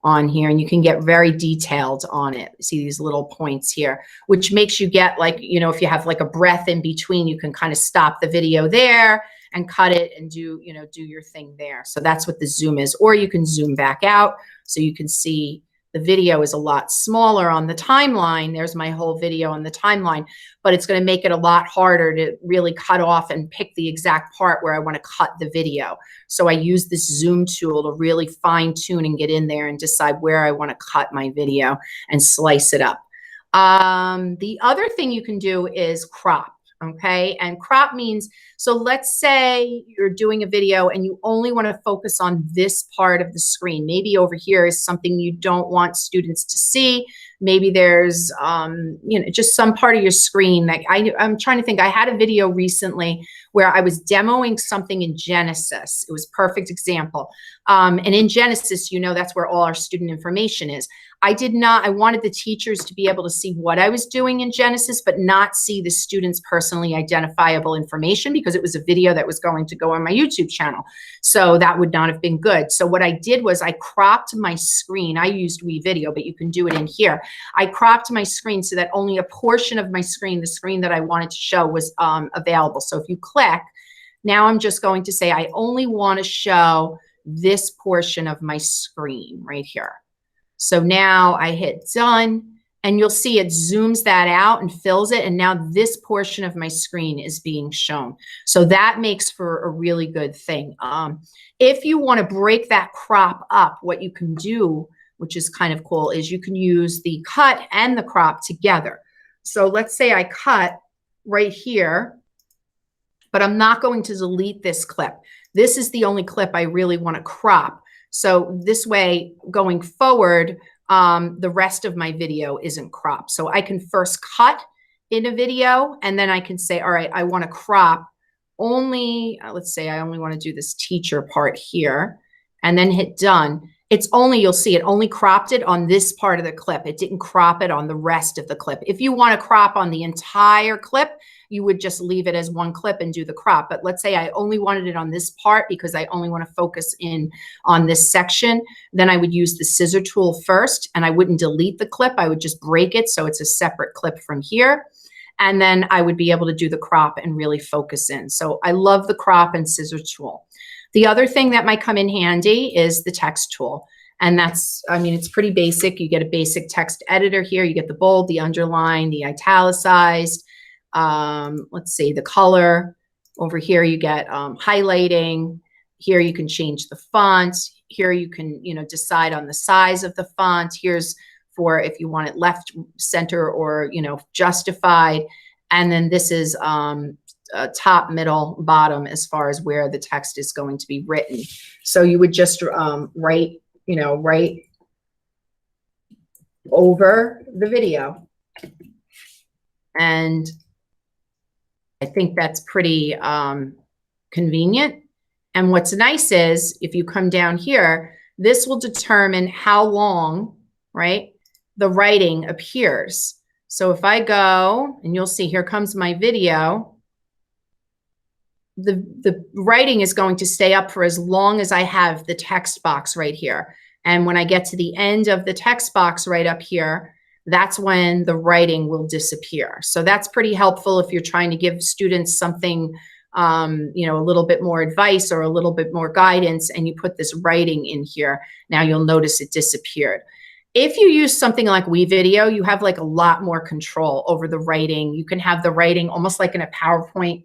A: on here and you can get very detailed on it. See these little points here, which makes you get like, you know, if you have like a breath in between, you can kind of stop the video there and cut it and do, you know, do your thing there. So that's what the zoom is. Or you can zoom back out so you can see the video is a lot smaller on the timeline. There's my whole video on the timeline, but it's going to make it a lot harder to really cut off and pick the exact part where I want to cut the video. So I use this zoom tool to really fine tune and get in there and decide where I want to cut my video and slice it up. The other thing you can do is crop. Okay, and crop means, so let's say you're doing a video and you only want to focus on this part of the screen. Maybe over here is something you don't want students to see. Maybe there's, you know, just some part of your screen. Like I'm trying to think, I had a video recently where I was demoing something in Genesis. It was a perfect example. And in Genesis, you know, that's where all our student information is. I wanted the teachers to be able to see what I was doing in Genesis, but not see the students' personally identifiable information, because it was a video that was going to go on my YouTube channel. So that would not have been good. So what I did was I cropped my screen. I used WeVideo, but you can do it in here. I cropped my screen so that only a portion of my screen, the screen that I wanted to show, was available. So if you click, now I'm just going to say I only want to show this portion of my screen right here. So now I hit done, and you'll see it zooms that out and fills it. And now this portion of my screen is being shown. So that makes for a really good thing. If you want to break that crop up, what you can do, which is kind of cool, is you can use the cut and the crop together. So let's say I cut right here, but I'm not going to delete this clip. This is the only clip I really want to crop. So this way, going forward, the rest of my video isn't cropped. So I can first cut in a video, and then I can say, all right, I want to crop only, let's say I only want to do this teacher part here, and then hit done. It's only, you'll see it only cropped it on this part of the clip. It didn't crop it on the rest of the clip. If you want to crop on the entire clip, you would just leave it as one clip and do the crop. But let's say I only wanted it on this part because I only want to focus in on this section. Then I would use the scissor tool first, and I wouldn't delete the clip. I would just break it so it's a separate clip from here. And then I would be able to do the crop and really focus in. So I love the crop and scissor tool. The other thing that might come in handy is the text tool. And that's, I mean, it's pretty basic. You get a basic text editor here. You get the bold, the underline, the italicized. Let's see, the color. Over here you get highlighting. Here you can change the font. Here you can, you know, decide on the size of the font. Here's for if you want it left, center, or, you know, justified. And then this is top, middle, bottom as far as where the text is going to be written. So you would just write, you know, right over the video. And I think that's pretty convenient. And what's nice is if you come down here, this will determine how long, right, the writing appears. So if I go, and you'll see here comes my video, the writing is going to stay up for as long as I have the text box right here. And when I get to the end of the text box right up here, that's when the writing will disappear. So that's pretty helpful if you're trying to give students something, you know, a little bit more advice or a little bit more guidance, and you put this writing in here. Now you'll notice it disappeared. If you use something like WeVideo, you have like a lot more control over the writing. You can have the writing almost like in a PowerPoint,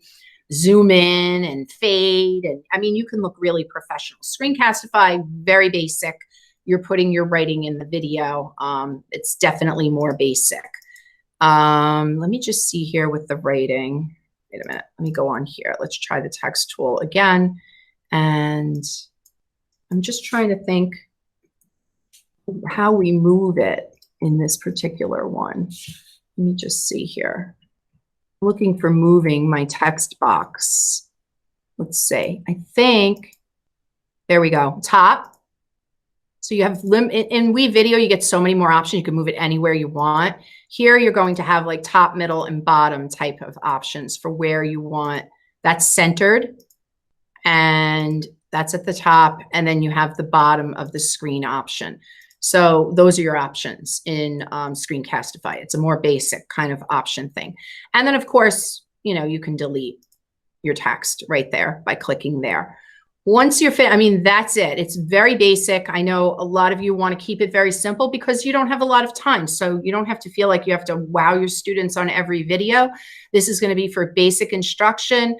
A: zoom in and fade. And I mean, you can look really professional. Screencastify, very basic. You're putting your writing in the video. It's definitely more basic. Let me just see here with the writing. Wait a minute, let me go on here. Let's try the text tool again. And I'm just trying to think how we move it in this particular one. Let me just see here. I'm looking for moving my text box. Let's see, I think, there we go, top. So you have in WeVideo, you get so many more options. You can move it anywhere you want. Here, you're going to have like top, middle, and bottom type of options for where you want. That's centered, and that's at the top. And then you have the bottom of the screen option. So those are your options in Screencastify. It's a more basic kind of option thing. And then, of course, you know, you can delete your text right there by clicking there. Once you're I mean, that's it. It's very basic. I know a lot of you want to keep it very simple because you don't have a lot of time. So you don't have to feel like you have to wow your students on every video. This is going to be for basic instruction.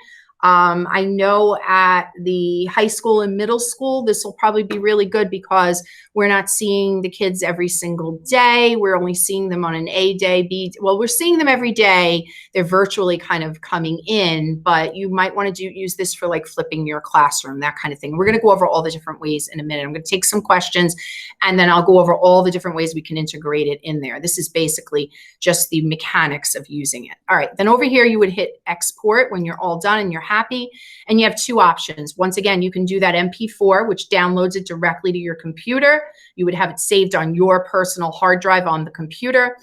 A: I know at the high school and middle school, this will probably be really good because we're not seeing the kids every single day. We're only seeing them on an A day, B. Well, we're seeing them every day. They're virtually kind of coming in, but you might want to use this for like flipping your classroom, that kind of thing. We're going to go over all the different ways in a minute. I'm going to take some questions and then I'll go over all the different ways we can integrate it in there. This is basically just the mechanics of using it. All right, then over here you would hit export when you're all done and you're happy, and you have two options. Once again, you can do that MP4, which downloads it directly to your computer. You would have it saved on your personal hard drive on the computer.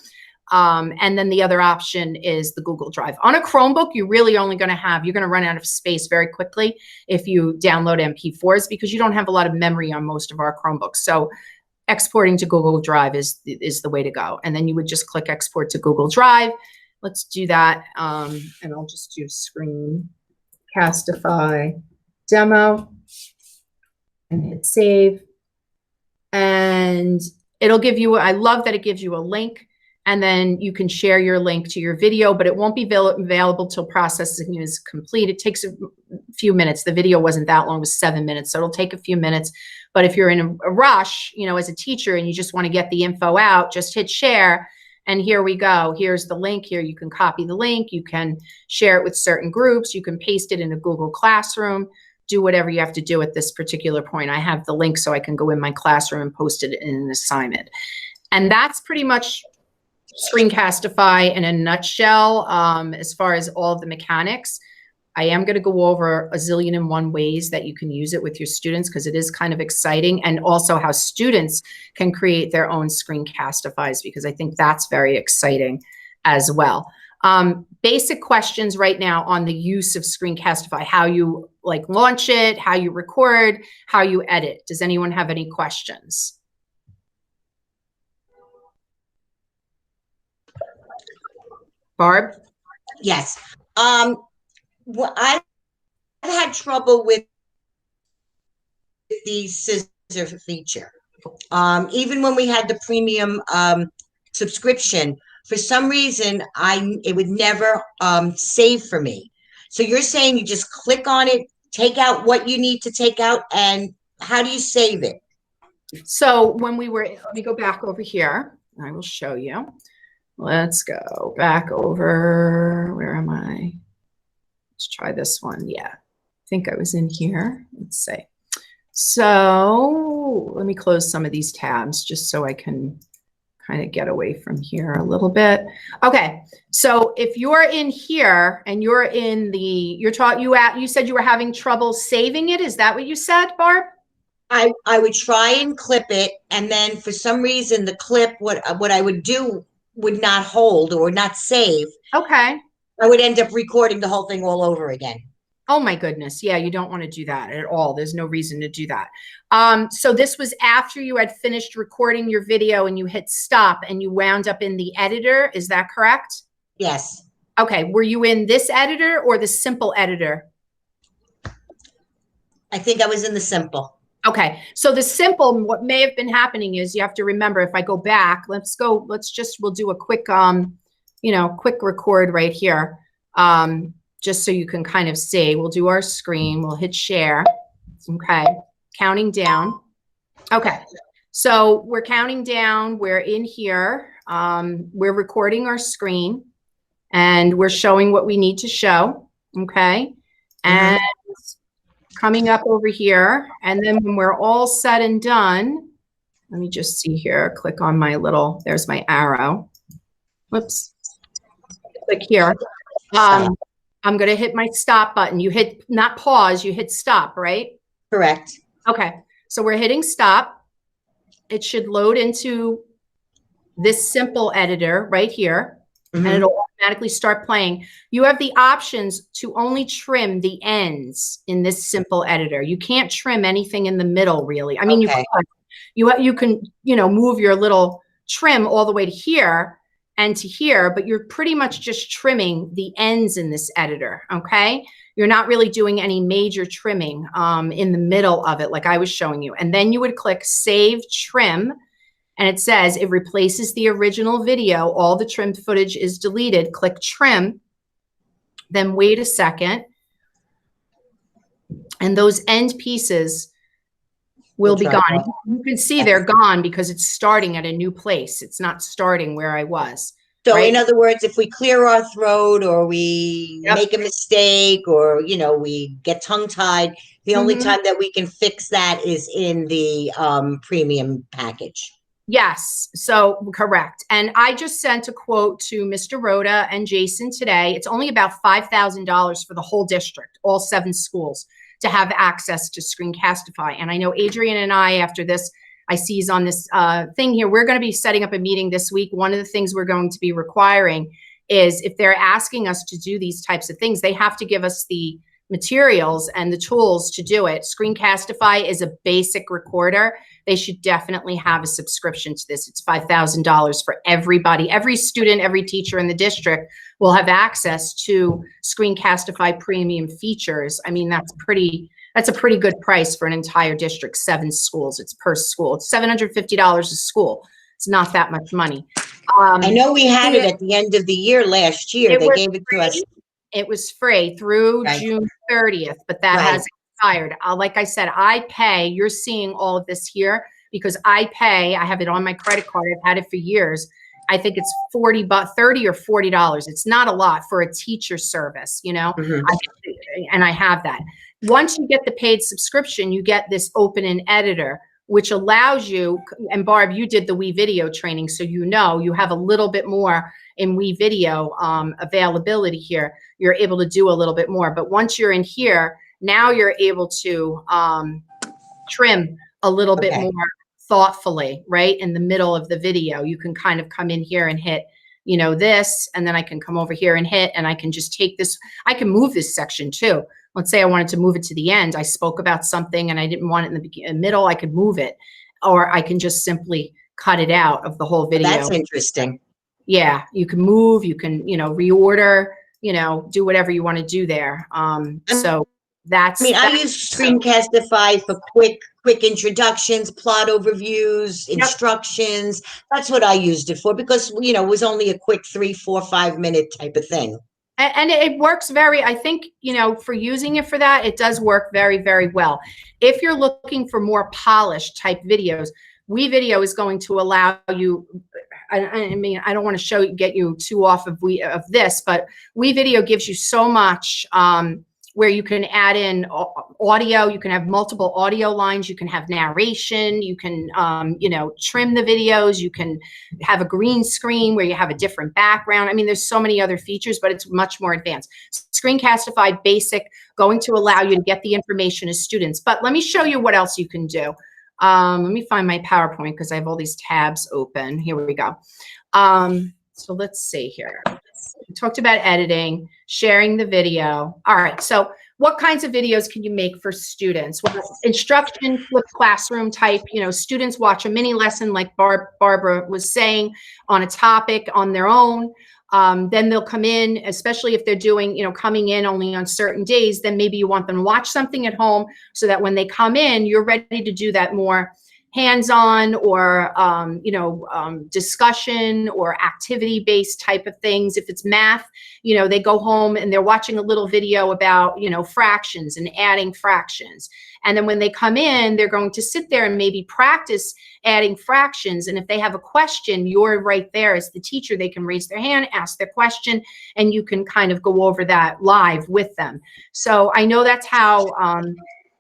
A: And then the other option is the Google Drive. On a Chromebook, you're really only going to have, you're going to run out of space very quickly if you download MP4s because you don't have a lot of memory on most of our Chromebooks. So exporting to Google Drive is the way to go. And then you would just click export to Google Drive. Let's do that. And I'll just do Screencastify demo and hit save. And it'll give you, I love that it gives you a link, and then you can share your link to your video, but it won't be available till processing is complete. It takes a few minutes. The video wasn't that long, it was 7 minutes. So it'll take a few minutes. But if you're in a rush, you know, as a teacher and you just want to get the info out, just hit share. And here we go. Here's the link here. You can copy the link. You can share it with certain groups. You can paste it in a Google Classroom. Do whatever you have to do at this particular point. I have the link so I can go in my classroom and post it in an assignment. And that's pretty much Screencastify in a nutshell as far as all of the mechanics. I am going to go over a zillion and one ways that you can use it with your students because it is kind of exciting, and also how students can create their own Screencastifies because I think that's very exciting as well. Basic questions right now on the use of Screencastify, how you like launch it, how you record, how you edit. Does anyone have any questions? Barb?
B: Yes. Well, I've had trouble with the scissor feature. Even when we had the premium subscription, for some reason, it would never save for me. So you're saying you just click on it, take out what you need to take out, and how do you save it?
A: So when we were, let me go back over here. I will show you. Let's go back over, where am I? Let's try this one. Yeah, I think I was in here. Let's see. So let me close some of these tabs just so I can kind of get away from here a little bit. Okay, so if you're in here and you're in the, you said you were having trouble saving it. Is that what you said, Barb?
B: I would try and clip it, and then for some reason the clip, what I would do would not hold or not save.
A: Okay.
B: I would end up recording the whole thing all over again.
A: Oh my goodness. Yeah, you don't want to do that at all. There's no reason to do that. So this was after you had finished recording your video and you hit stop and you wound up in the editor. Is that correct?
B: Yes.
A: Okay. Were you in this editor or the simple editor?
B: I think I was in the simple.
A: Okay. So the simple, what may have been happening is you have to remember, if I go back, we'll do a quick, quick record right here. Just so you can kind of see. We'll do our screen. We'll hit share. Okay. Counting down. Okay. So we're counting down. We're in here. We're recording our screen and we're showing what we need to show. Okay. And coming up over here. And then when we're all said and done, let me just see here. Click on my little, there's my arrow. Whoops. Click here. I'm going to hit my stop button. You hit, not pause, you hit stop, right?
B: Correct.
A: Okay. So we're hitting stop. It should load into this simple editor right here, and it'll automatically start playing. You have the options to only trim the ends in this simple editor. You can't trim anything in the middle, really. I mean, you can, move your little trim all the way to here and to here, but you're pretty much just trimming the ends in this editor, okay? You're not really doing any major trimming in the middle of it like I was showing you. And then you would click Save Trim, and it says it replaces the original video. All the trimmed footage is deleted. Click Trim, then wait a second. And those end pieces will be
B: drop
A: gone.
B: off.
A: You can see they're gone because it's starting at a new place. It's not starting where I was.
B: So
A: right?
B: in other words, if we clear our throat or we
A: Yep.
B: make a mistake or, we get tongue tied, the only
A: Mhm.
B: time that we can fix that is in the premium package.
A: Yes, so correct. And I just sent a quote to Mr. Rhoda and Jason today. It's only about $5,000 for the whole district, all 7 schools, to have access to Screencastify. And I know Adrian and I, after this, I see he's on this thing here. We're going to be setting up a meeting this week. One of the things we're going to be requiring is if they're asking us to do these types of things, they have to give us the materials and the tools to do it. Screencastify is a basic recorder. They should definitely have a subscription to this. It's $5,000 for everybody. Every student, every teacher in the district will have access to Screencastify premium features. I mean, that's a pretty good price for an entire district, 7 schools. It's per school. It's $750 a school. It's not that much money.
B: I know we had it at the end of the year last year. They gave it to us.
A: It was free through
B: Right.
A: June 30th, but that
B: Right.
A: has expired. Like I said, I pay, you're seeing all of this here because I have it on my credit card. I've had it for years. I think it's $30 or $40. It's not a lot for a teacher service,
B: Mhm.
A: and I have that. Once you get the paid subscription, you get this open and editor, which allows you, and Barb, you did the WeVideo training, so you have a little bit more in WeVideo availability here. You're able to do a little bit more. But once you're in here, now you're able to trim a little bit more thoughtfully, right? In the middle of the video, you can kind of come in here and hit, this, and then I can come over here and hit, and I can just take this. I can move this section too. Let's say I wanted to move it to the end. I spoke about something and I didn't want it in the middle. I could move it, or I can just simply cut it out of the whole video.
B: That's interesting.
A: Yeah, you can move, you can, reorder, do whatever you want to do there. So that's.
B: I use Screencastify for quick introductions, plot overviews, instructions. That's what I used it for because, it was only a quick 3, 4, 5 minute type of thing.
A: And it works I think, for using it for that, it does work very, very well. If you're looking for more polished type videos, WeVideo is going to allow you, I mean, I don't want to get you too off of this, but WeVideo gives you so much where you can add in audio, you can have multiple audio lines, you can have narration, you can, trim the videos, you can have a green screen where you have a different background. I mean, there's so many other features, but it's much more advanced. Screencastify Basic, going to allow you to get the information as students. But let me show you what else you can do. Let me find my PowerPoint because I have all these tabs open. Here we go. So let's see here. We talked about editing, sharing the video. All right. So what kinds of videos can you make for students? Well, instruction, flipped classroom type, students watch a mini lesson like Barbara was saying on a topic on their own. Then they'll come in, especially if they're doing, coming in only on certain days, then maybe you want them to watch something at home so that when they come in, you're ready to do that more hands-on or, discussion or activity-based type of things. If it's math, they go home and they're watching a little video about, fractions and adding fractions. And then when they come in, they're going to sit there and maybe practice adding fractions. And if they have a question, you're right there as the teacher. They can raise their hand, ask their question, and you can kind of go over that live with them. So I know that's how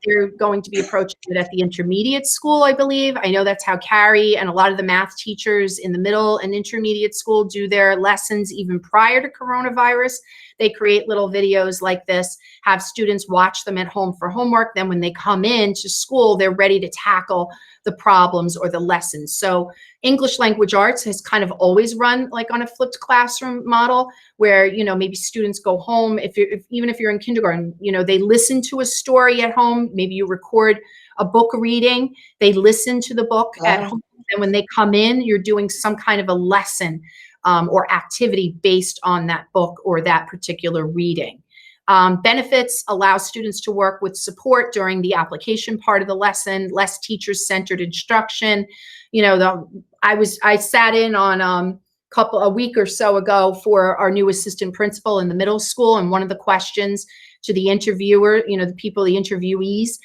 A: they're going to be approaching it at the intermediate school, I believe. I know that's how Carrie and a lot of the math teachers in the middle and intermediate school do their lessons even prior to coronavirus. They create little videos like this, have students watch them at home for homework. Then when they come into school, they're ready to tackle the problems or the lessons. So English language arts has kind of always run like on a flipped classroom model where, maybe students go home, even if you're in kindergarten, they listen to a story at home. Maybe you record a book reading, they listen to the book at home. And when they come in, you're doing some kind of a lesson or activity based on that book or that particular reading. Benefits allow students to work with support during the application part of the lesson, less teacher-centered instruction. I sat in on a week or so ago for our new assistant principal in the middle school, and one of the questions to the interviewer, you know, the people, the interviewees,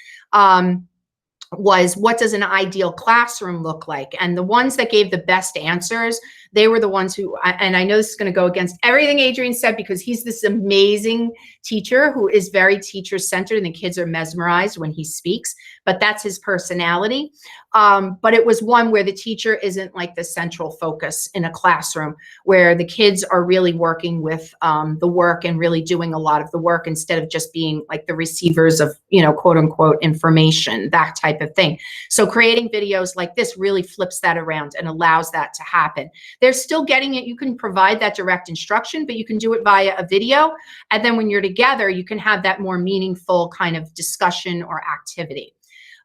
A: was what does an ideal classroom look like? And the ones that gave the best answers, they were the ones who, and I know this is going to go against everything Adrian said, because he's this amazing teacher who is very teacher-centered, and the kids are mesmerized when he speaks, but that's his personality. But it was one where the teacher isn't like the central focus in a classroom, where the kids are really working with the work and really doing a lot of the work, instead of just being like the receivers of, you know, quote unquote information, that type of thing. So creating videos like this really flips that around and allows that to happen. They're still getting it. You can provide that direct instruction, but you can do it via a video. And then when you're together, you can have that more meaningful kind of discussion or activity.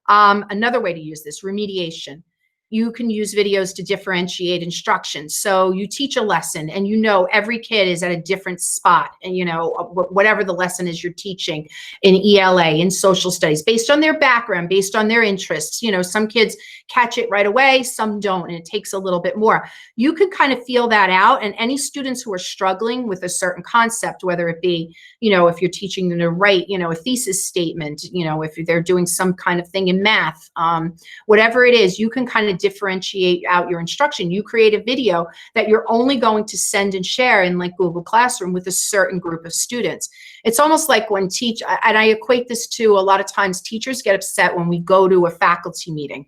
A: Another way to use this, remediation. You can use videos to differentiate instructions. So you teach a lesson, and you know every kid is at a different spot, and you know whatever the lesson is you're teaching in ELA, in social studies, based on their background, based on their interests. You know, some kids catch it right away, some don't, and it takes a little bit more. You can kind of feel that out, and any students who are struggling with a certain concept, whether it be, you know, if you're teaching them to write, you know, a thesis statement, you know, if they're doing some kind of thing in math, whatever it is, you can kind of differentiate out your instruction. You create a video that you're only going to send and share in like Google Classroom with a certain group of students. It's almost like when and I equate this to, a lot of times teachers get upset when we go to a faculty meeting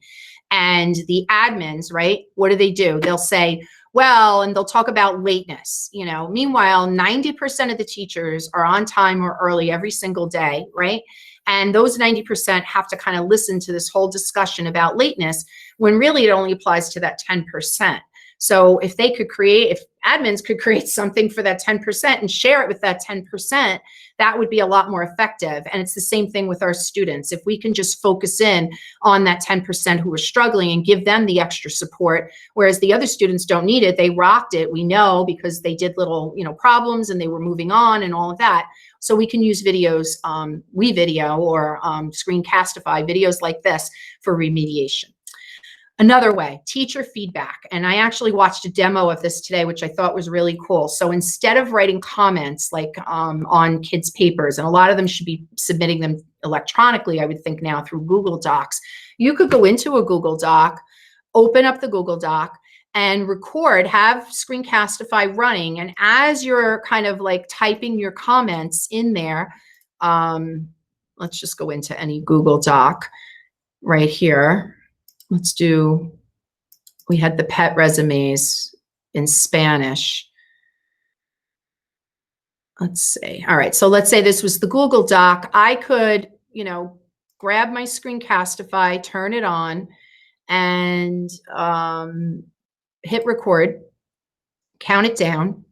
A: and the admins, right? What do? They'll say, well, and they'll talk about lateness, you know. Meanwhile, 90% of the teachers are on time or early every single day, right? And those 90% have to kind of listen to this whole discussion about lateness, when really it only applies to that 10%. So if they could create, if admins could create something for that 10% and share it with that 10%, that would be a lot more effective. And it's the same thing with our students. If we can just focus in on that 10% who are struggling and give them the extra support, whereas the other students don't need it, they rocked it, we know, because they did little, you know, problems and they were moving on and all of that. So we can use videos, WeVideo or Screencastify, videos like this for remediation. Another way, teacher feedback. And I actually watched a demo of this today, which I thought was really cool. So instead of writing comments like on kids' papers, and a lot of them should be submitting them electronically, I would think now, through Google Docs, you could go into a Google Doc, open up the Google Doc, and record, have Screencastify running. And as you're kind of like typing your comments in there, let's just go into any Google Doc right here. Let's do, we had the pet resumes in Spanish. Let's see. All right. So let's say this was the Google Doc. I could, you know, grab my Screencastify, turn it on, and hit record, count it down.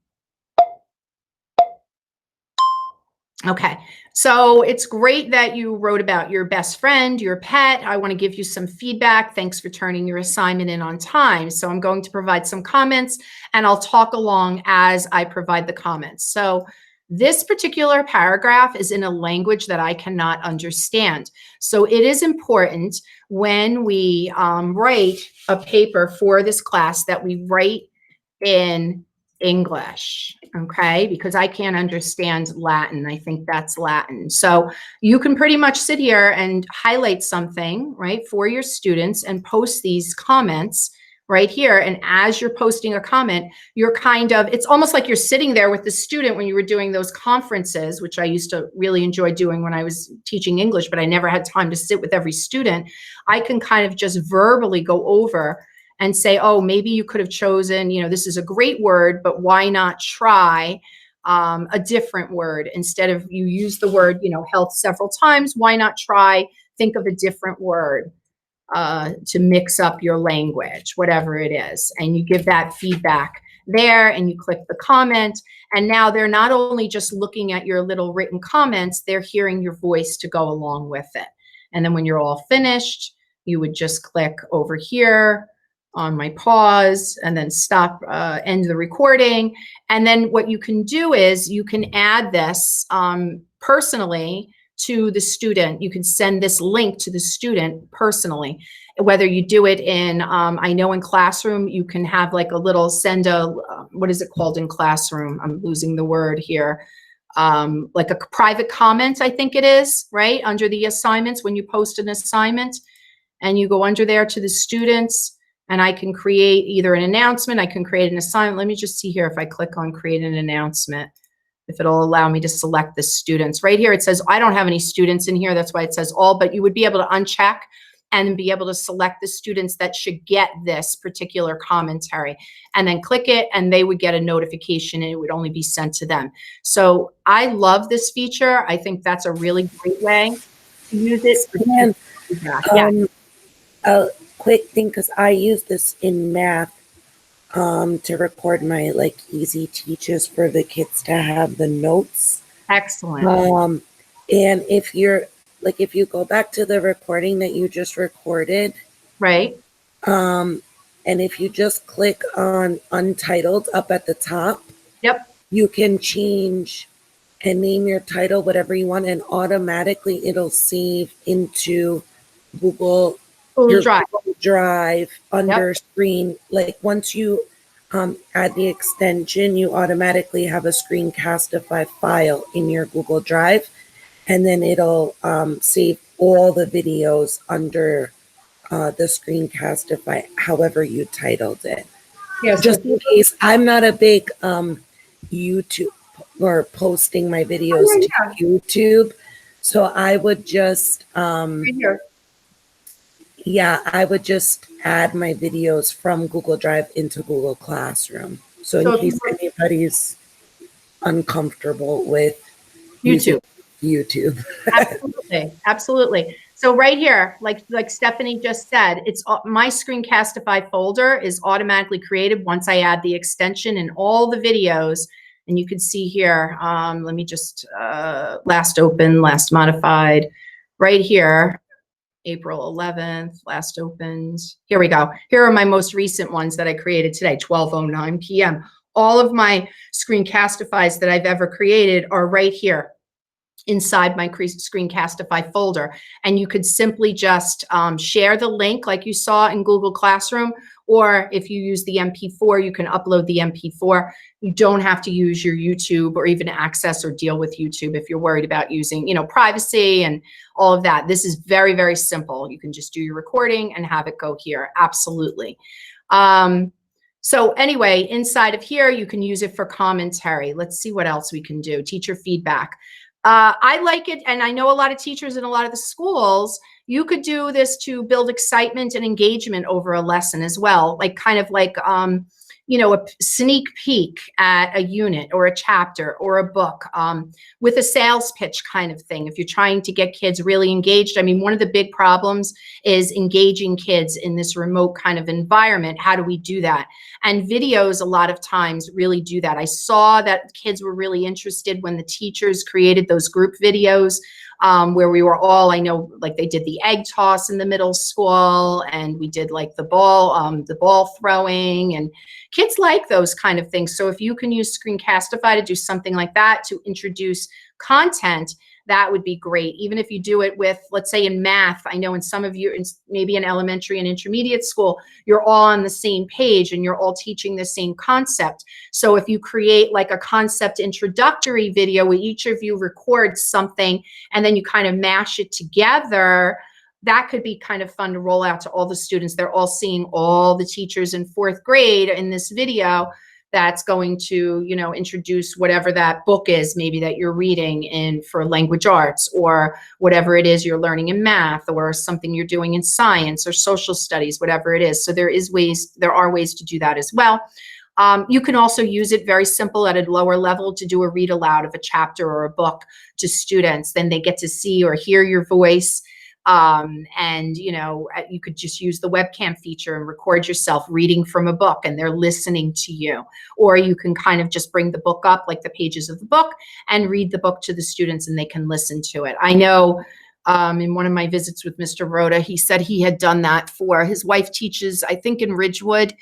A: Okay, so it's great that you wrote about your best friend, your pet. I want to give you some feedback. Thanks for turning your assignment in on time. So I'm going to provide some comments, and I'll talk along as I provide the comments. So this particular paragraph is in a language that I cannot understand. So it is important when we write a paper for this class that we write in English, okay? Because I can't understand Latin. I think that's Latin. So you can pretty much sit here and highlight something, right, for your students and post these comments right here. And as you're posting a comment, you're kind of, it's almost like you're sitting there with the student when you were doing those conferences, which I used to really enjoy doing when I was teaching English, but I never had time to sit with every student. I can kind of just verbally go over and say, oh, maybe you could have chosen, you know, this is a great word, but why not try a different word? Instead of, you use the word, you know, health several times, why not try, think of a different word to mix up your language, whatever it is. And you give that feedback there, and you click the comment. And now they're not only just looking at your little written comments, they're hearing your voice to go along with it. And then when you're all finished, you would just click over here on my pause and then stop, end the recording. And then what you can do is you can add this personally to the student. You can send this link to the student personally, whether you do it in, I know in Classroom, you can have like a little, send a, what is it called in Classroom? I'm losing the word here. like a private comment, I think it is, right? Under the assignments, when you post an assignment and you go under there to the students, and I can create either an announcement, I can create an assignment. Let me just see here if I click on create an announcement, if it'll allow me to select the students. Right here, it says, I don't have any students in here. That's why it says all, but you would be able to uncheck and be able to select the students that should get this particular commentary, and then click it and they would get a notification and it would only be sent to them. So I love this feature. I think that's a really great way to use it.
C: And
A: Yeah.
C: a quick thing, because I use this in math to record my like easy teaches for the kids to have the notes.
A: Excellent.
C: And if you're like, if you go back to the recording that you just recorded,
A: Right.
C: and if you just click on Untitled up at the top,
A: Yep.
C: you can change and name your title whatever you want, and automatically it'll save into Google
A: Drive.
C: Google Drive under Screen. Like once you add the extension, you automatically have a Screencastify file in your Google Drive, and then it'll save all the videos under the Screencastify, however you titled it.
A: Yes.
C: Just in case, I'm not a big YouTube or posting my videos to YouTube, so I would just I would just add my videos from Google Drive into Google Classroom. So in case anybody's uncomfortable with
A: YouTube.
C: YouTube.
A: Absolutely. So right here, like Stephanie just said, it's my Screencastify folder is automatically created once I add the extension and all the videos. And you can see here, let me just, last open, last modified, right here, April 11th, last opened. Here we go. Here are my most recent ones that I created today, 12:09 p.m. All of my Screencastifys that I've ever created are right here inside my Screencastify folder. And you could simply just share the link like you saw in Google Classroom, or if you use the MP4, you can upload the MP4. You don't have to use your YouTube or even access or deal with YouTube if you're worried about using, you know, privacy and all of that. This is very, very simple. You can just do your recording and have it go here. Absolutely. So anyway, inside of here, you can use it for commentary. Let's see what else we can do. Teacher feedback. I like it, and I know a lot of teachers in a lot of the schools, you could do this to build excitement and engagement over a lesson as well, like kind of like, you know, a sneak peek at a unit or a chapter or a book with a sales pitch kind of thing. If you're trying to get kids really engaged, I mean, one of the big problems is engaging kids in this remote kind of environment. How do we do that? And videos a lot of times really do that. I saw that kids were really interested when the teachers created those group videos where we were all, I know, like they did the egg toss in the middle school, and we did like the ball throwing, and kids like those kind of things. So if you can use Screencastify to do something like that to introduce content, that would be great. Even if you do it with, let's say in math, I know in some of you, maybe in elementary and intermediate school, you're all on the same page and you're all teaching the same concept. So if you create like a concept introductory video where each of you records something and then you kind of mash it together, that could be kind of fun to roll out to all the students. They're all seeing all the teachers in 4th grade in this video that's going to, you know, introduce whatever that book is, maybe that you're reading in for language arts, or whatever it is you're learning in math, or something you're doing in science or social studies, whatever it is. So there are ways to do that as well. You can also use it very simple at a lower level to do a read aloud of a chapter or a book to students. Then they get to see or hear your voice. And you know, you could just use the webcam feature and record yourself reading from a book and they're listening to you. Or you can kind of just bring the book up, like the pages of the book, and read the book to the students and they can listen to it. I know in one of my visits with Mr. Rhoda, he said he had done that for his wife teaches, I think in Ridgewood,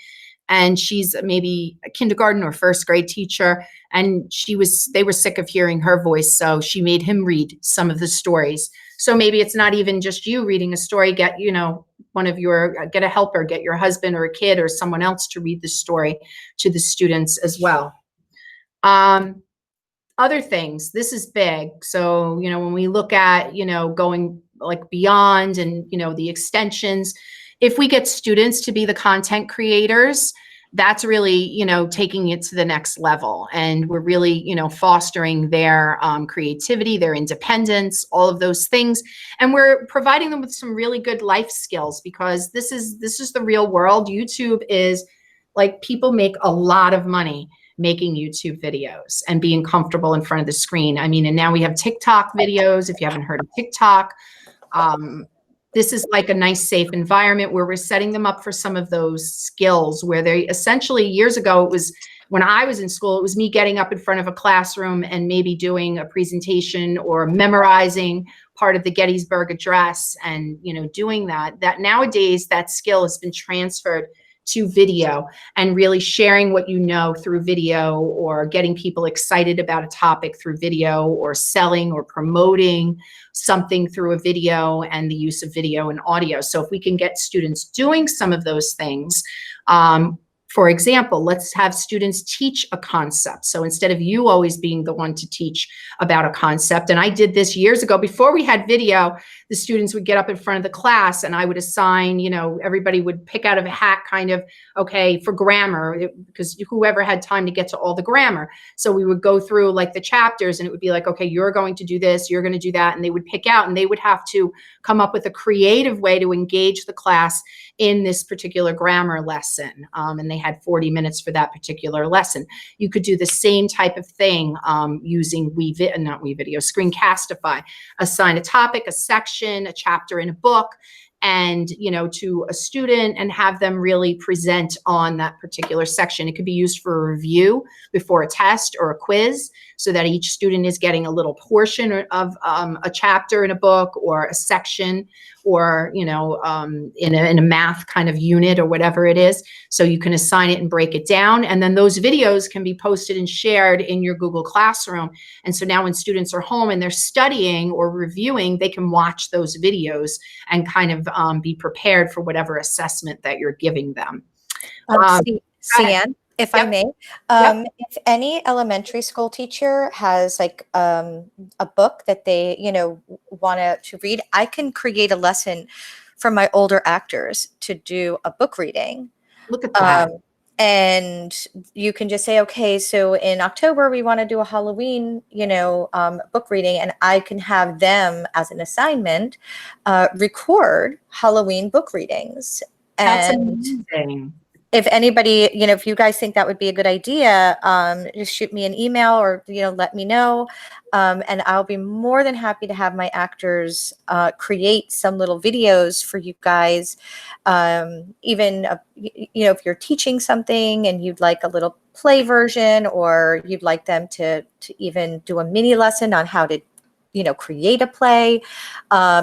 A: and she's maybe a kindergarten or 1st grade teacher, and they were sick of hearing her voice, so she made him read some of the stories. So maybe it's not even just you reading a story, get, you know, get a helper, get your husband or a kid or someone else to read the story to the students as well. other things, this is big. So, you know, when we look at, you know, going like beyond and, you know, the extensions, if we get students to be the content creators, that's really, you know, taking it to the next level. And we're really, you know, fostering their creativity, their independence, all of those things. And we're providing them with some really good life skills, because this is the real world. YouTube is like, people make a lot of money making YouTube videos and being comfortable in front of the screen. I mean, and now we have TikTok videos. If you haven't heard of TikTok, this is like a nice, safe environment where we're setting them up for some of those skills where they essentially, years ago, it was when I was in school, it was me getting up in front of a classroom and maybe doing a presentation or memorizing part of the Gettysburg Address and, you know, doing that. That nowadays, that skill has been transferred to video and really sharing what you know through video, or getting people excited about a topic through video, or selling or promoting something through a video, and the use of video and audio. So if we can get students doing some of those things, for example, let's have students teach a concept. So instead of you always being the one to teach about a concept, and I did this years ago before we had video, the students would get up in front of the class and I would assign, you know, everybody would pick out of a hat kind of, okay, for grammar, because whoever had time to get to all the grammar. So we would go through like the chapters and it would be like, okay, you're going to do this, you're going to do that. And they would pick out, and they would have to come up with a creative way to engage the class in this particular grammar lesson. And they had 40 minutes for that particular lesson. You could do the same type of thing using Screencastify. Assign a topic, a section, a chapter in a book, and, you know, to a student, and have them really present on that particular section. It could be used for a review before a test or a quiz, so that each student is getting a little portion of a chapter in a book, or a section, or, you know, in a math kind of unit or whatever it is. So you can assign it and break it down. And then those videos can be posted and shared in your Google Classroom. And so now when students are home and they're studying or reviewing, they can watch those videos and kind of be prepared for whatever assessment that you're giving them.
D: Cian, if I may, if any elementary school teacher has like a book that they, you know, want to read, I can create a lesson for my older actors to do a book reading.
A: Look at that.
D: And you can just say, okay, so in October, we want to do a Halloween, you know, book reading, and I can have them as an assignment record Halloween book readings.
A: That's
D: And
A: amazing.
D: if anybody, you know, if you guys think that would be a good idea, just shoot me an email, or, you know, let me know. And I'll be more than happy to have my actors create some little videos for you guys. Even, you know, if you're teaching something and you'd like a little play version, or you'd like them to even do a mini lesson on how to, you know, create a play,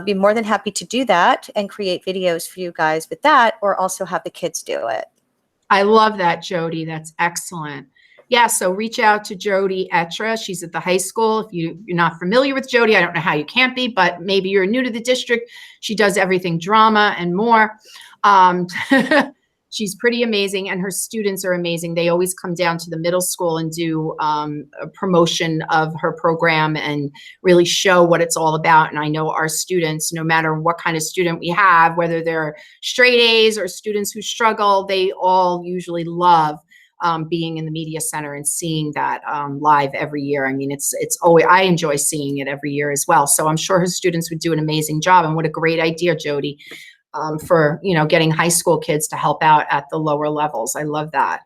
D: be more than happy to do that and create videos for you guys with that, or also have the kids do it.
A: I love that, Jody. That's excellent. Yeah, so reach out to Jody Etra. She's at the high school. If you're not familiar with Jody, I don't know how you can't be, but maybe you're new to the district. She does everything drama and more. She's pretty amazing, and her students are amazing. They always come down to the middle school and do a promotion of her program and really show what it's all about. And I know our students, no matter what kind of student we have, whether they're straight A's or students who struggle, they all usually love being in the media center and seeing that live every year. I mean, it's always, I enjoy seeing it every year as well. So I'm sure her students would do an amazing job. And what a great idea, Jody. For, you know, getting high school kids to help out at the lower levels. I love that.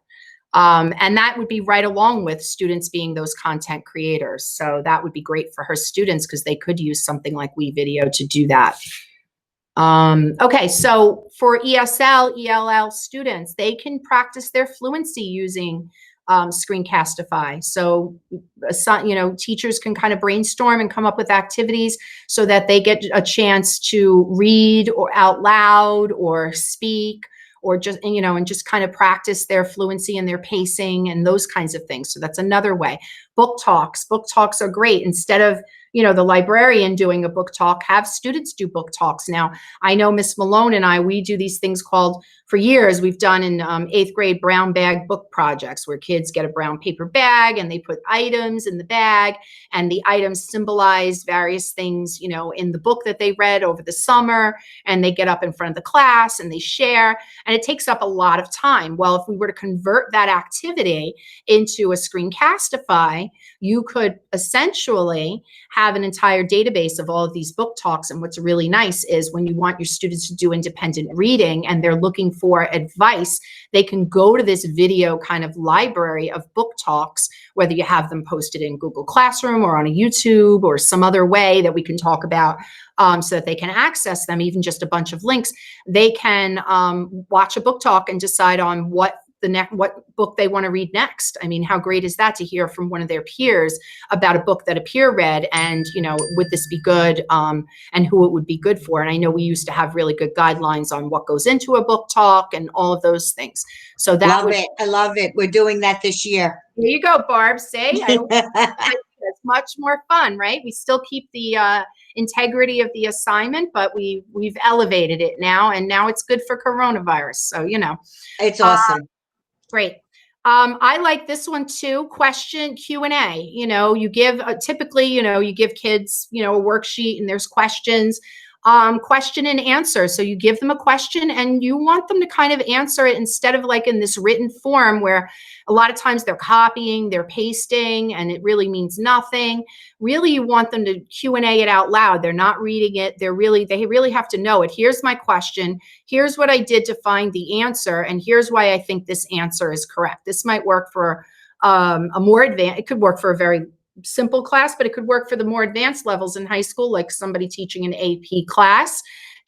A: And that would be right along with students being those content creators. So that would be great for her students, because they could use something like WeVideo to do that. Okay, so for ESL, ELL students, they can practice their fluency using Screencastify. So, you know, teachers can kind of brainstorm and come up with activities so that they get a chance to read or out loud or speak, or just, you know, and just kind of practice their fluency and their pacing and those kinds of things. So that's another way. Book talks. Book talks are great. Instead of, the librarian doing a book talk, have students do book talks. Now, I know Miss Malone and I, we do these things called, for years, we've done in 8th grade brown bag book projects where kids get a brown paper bag and they put items in the bag, and the items symbolize various things, in the book that they read over the summer, and they get up in front of the class and they share, and it takes up a lot of time. Well, if we were to convert that activity into a Screencastify, you could essentially have an entire database of all of these book talks. And what's really nice is when you want your students to do independent reading and they're looking for advice, they can go to this video kind of library of book talks, whether you have them posted in Google Classroom or on a YouTube or some other way that we can talk about, so that they can access them, even just a bunch of links. They can watch a book talk and decide on what book they want to read next. I mean, how great is that to hear from one of their peers about a book that a peer read, and, would this be good, and who it would be good for. And I know we used to have really good guidelines on what goes into a book talk and all of those things. So that
B: I love it. We're doing that this year.
A: There you go, Barb. Say, it's much more fun, right? We still keep the integrity of the assignment, but we've elevated it now, and now it's good for coronavirus. So,
B: it's awesome.
A: Great. I like this one too. Question Q&A. You give typically, you give kids, a worksheet and there's questions, question and answer. So you give them a question and you want them to kind of answer it instead of like in this written form where a lot of times they're copying, they're pasting, and it really means nothing. Really, you want them to Q&A it out loud. They're not reading it. They really have to know it. Here's my question. Here's what I did to find the answer. And here's why I think this answer is correct. This might work for a more advanced, it could work for a very simple class, but it could work for the more advanced levels in high school, like somebody teaching an AP class.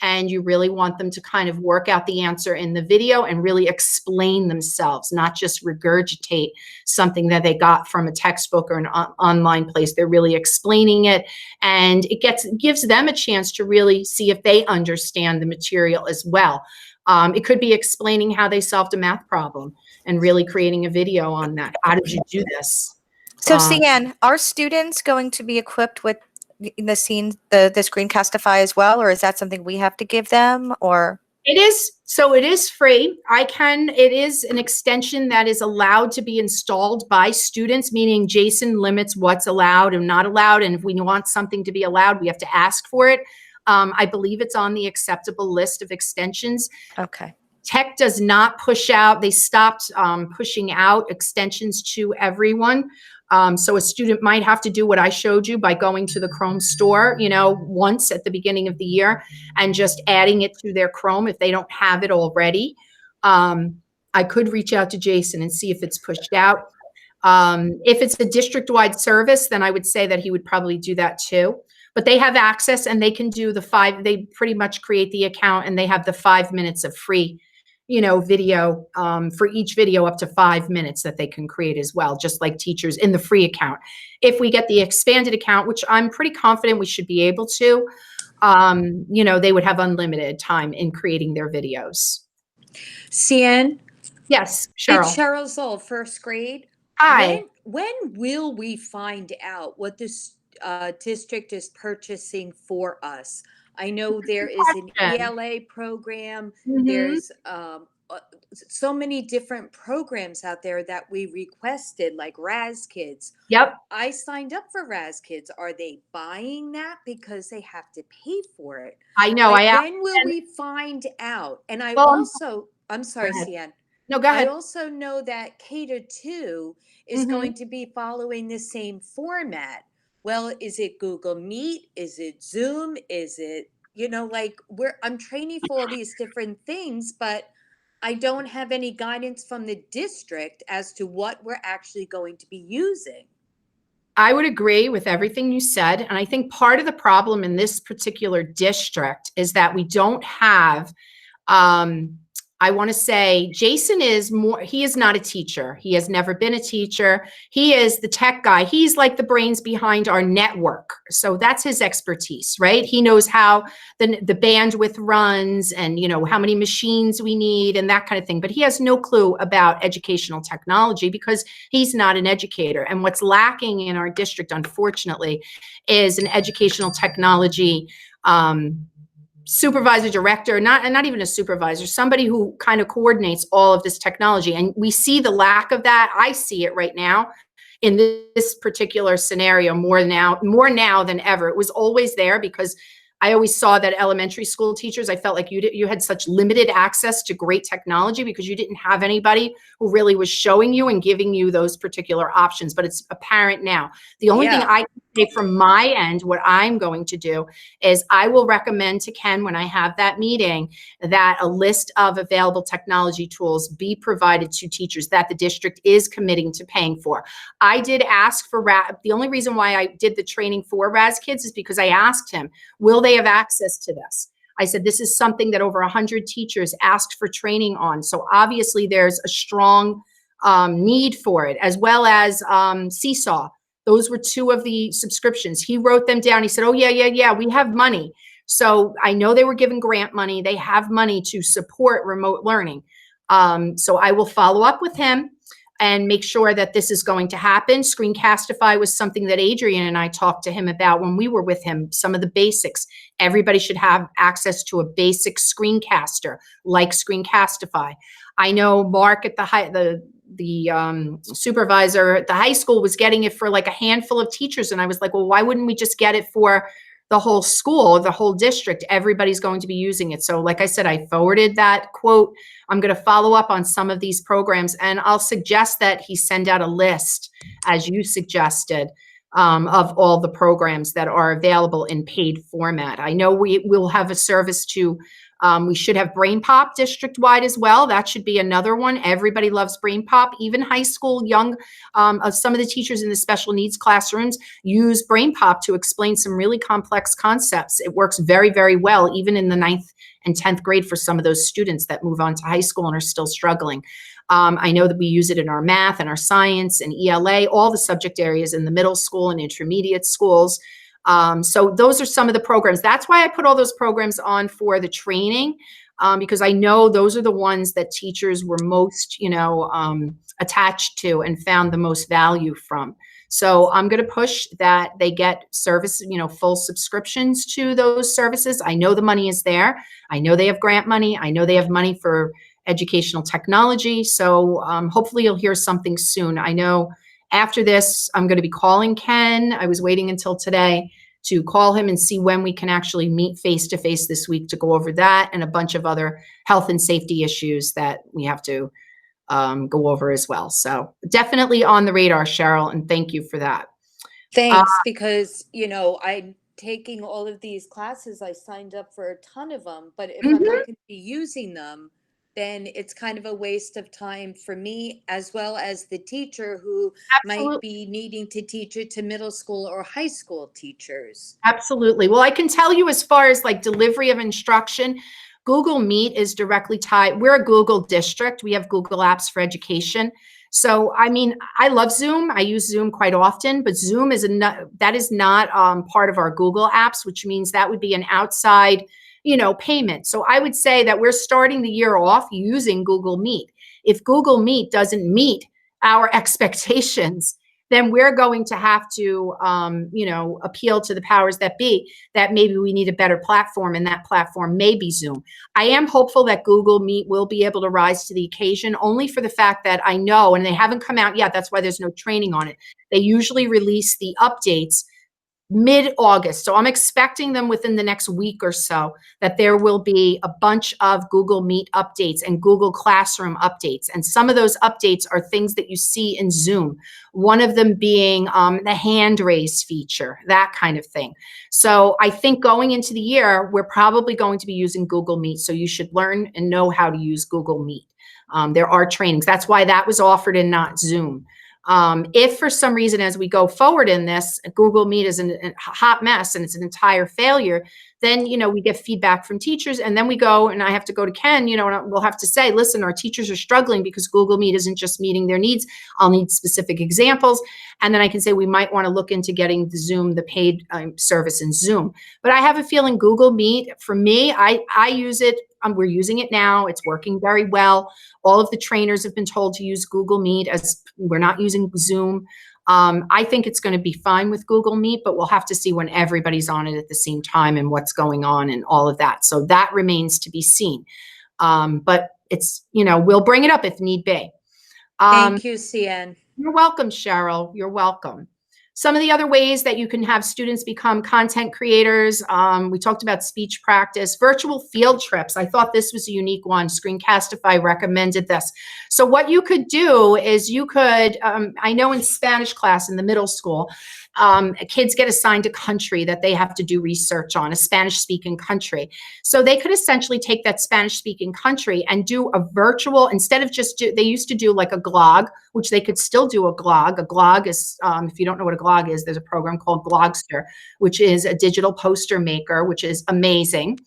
A: And you really want them to kind of work out the answer in the video and really explain themselves, not just regurgitate something that they got from a textbook or an online place. They're really explaining it, and it gives them a chance to really see if they understand the material as well. It could be explaining how they solved a math problem and really creating a video on that. How did you do this?
D: So, Cian, are students going to be equipped with the Screencastify as well, or is that something we have to give them? Or
A: it is free. It is an extension that is allowed to be installed by students, meaning Jason limits what's allowed and not allowed. And if we want something to be allowed, we have to ask for it. I believe it's on the acceptable list of extensions.
D: Okay.
A: Tech does not push out. They stopped pushing out extensions to everyone. So a student might have to do what I showed you by going to the Chrome store, once at the beginning of the year and just adding it to their Chrome if they don't have it already. I could reach out to Jason and see if it's pushed out. If it's a district-wide service, then I would say that he would probably do that too. But they have access and they can do they pretty much create the account and they have the 5 minutes of free video for each video up to 5 minutes that they can create as well, just like teachers in the free account. If we get the expanded account, which I'm pretty confident we should be able to, they would have unlimited time in creating their videos.
E: Cian?
A: Yes, Cheryl.
E: It's Cheryl Zoll, first grade.
A: Hi.
E: When will we find out what this district is purchasing for us? I know there is an ELA program.
A: Mm-hmm.
E: There's so many different programs out there that we requested, like Raz Kids.
A: Yep.
E: I signed up for Raz Kids. Are they buying that because they have to pay for it?
A: I know.
E: When will we find out? And I'm sorry, Cian.
A: No, go ahead.
E: I also know that K-2 is going to be following the same format. Well, is it Google Meet? Is it Zoom? Is it, I'm training for all these different things, but I don't have any guidance from the district as to what we're actually going to be using.
A: I would agree with everything you said. And I think part of the problem in this particular district is that we don't have, I want to say Jason is more, he is not a teacher. He has never been a teacher. He is the tech guy. He's like the brains behind our network. So that's his expertise, right? He knows how the bandwidth runs and, you know, how many machines we need and that kind of thing. But he has no clue about educational technology because he's not an educator. And what's lacking in our district, unfortunately, is an educational technology supervisor, director, not even a supervisor, somebody who kind of coordinates all of this technology. And we see the lack of that. I see it right now in this particular scenario more now than ever. It was always there because I always saw that elementary school teachers, I felt like you had such limited access to great technology because you didn't have anybody who really was showing you and giving you those particular options. But it's apparent now. The only thing I can say from my end, what I'm going to do is I will recommend to Ken when I have that meeting that a list of available technology tools be provided to teachers that the district is committing to paying for. I did ask for the only reason why I did the training for Raz Kids is because I asked him, will they have access to this? I said, this is something that over 100 teachers asked for training on. So obviously there's a strong need for it, as well as Seesaw. Those were two of the subscriptions. He wrote them down. He said, oh, yeah, we have money. So I know they were given grant money. They have money to support remote learning. So I will follow up with him and make sure that this is going to happen. Screencastify was something that Adrian and I talked to him about when we were with him, some of the basics. Everybody should have access to a basic screencaster like Screencastify. I know Mark at the supervisor at the high school was getting it for like a handful of teachers. And I was like, well, why wouldn't we just get it for the whole school, the whole district? Everybody's going to be using it. So like I said, I forwarded that quote. I'm going to follow up on some of these programs, and I'll suggest that he send out a list, as you suggested, of all the programs that are available in paid format. I know we will have a service to, we should have Brain Pop district-wide as well. That should be another one. Everybody loves Brain Pop. Even high school, young, some of the teachers in the special needs classrooms use Brain Pop to explain some really complex concepts. It works very, very well, even in the 9th and 10th grade for some of those students that move on to high school and are still struggling. I know that we use it in our math and our science and ELA, all the subject areas in the middle school and intermediate schools. So those are some of the programs. That's why I put all those programs on for the training, because I know those are the ones that teachers were most, attached to and found the most value from. So I'm going to push that they get service, full subscriptions to those services. I know the money is there. I know they have grant money. I know they have money for educational technology. So hopefully you'll hear something soon. I know after this, I'm going to be calling Ken. I was waiting until today to call him and see when we can actually meet face-to-face this week to go over that and a bunch of other health and safety issues that we have to go over as well. So definitely on the radar, Cheryl, and thank you for that.
E: Thanks, because, I'm taking all of these classes. I signed up for a ton of them, but if I'm not going to be using them, then it's kind of a waste of time for me, as well as the teacher who might be needing to teach it to middle school or high school teachers.
A: Absolutely. Well, I can tell you as far as like delivery of instruction, Google Meet is directly tied. We're a Google district. We have Google Apps for Education. So, I mean, I love Zoom. I use Zoom quite often, but Zoom is that is not part of our Google Apps, which means that would be an outside, payment. So I would say that we're starting the year off using Google Meet. If Google Meet doesn't meet our expectations, then we're going to have to, appeal to the powers that be that maybe we need a better platform, and that platform may be Zoom. I am hopeful that Google Meet will be able to rise to the occasion, only for the fact that I know, and they haven't come out yet, that's why there's no training on it. They usually release the updates mid-August. So I'm expecting them within the next week or so that there will be a bunch of Google Meet updates and Google Classroom updates. And some of those updates are things that you see in Zoom. One of them being the hand raise feature, that kind of thing. So I think going into the year, we're probably going to be using Google Meet. So you should learn and know how to use Google Meet. There are trainings. That's why that was offered and not Zoom. If for some reason, as we go forward in this, Google Meet is a hot mess and it's an entire failure, then, we get feedback from teachers, and then we go, and I have to go to Ken, and we'll have to say, listen, our teachers are struggling because Google Meet isn't just meeting their needs. I'll need specific examples. And then I can say, we might want to look into getting the Zoom, the paid service in Zoom. But I have a feeling Google Meet, for me, I use it. We're using it now. It's working very well. All of the trainers have been told to use Google Meet, as we're not using Zoom. I think it's going to be fine with Google Meet, but we'll have to see when everybody's on it at the same time and what's going on and all of that. So that remains to be seen. But it's, we'll bring it up if need be.
E: Thank you, CN.
A: You're welcome, Cheryl. You're welcome. Some of the other ways that you can have students become content creators, we talked about speech practice, virtual field trips. I thought this was a unique one. Screencastify recommended this. So what you could do is you could, I know in Spanish class in the middle school, kids get assigned a country that they have to do research on, a Spanish-speaking country. So they could essentially take that Spanish-speaking country and do a virtual, instead of just they used to do like a glog, which they could still do a glog. A glog is, if you don't know what a glog is, there's a program called Glogster, which is a digital poster maker, which is amazing.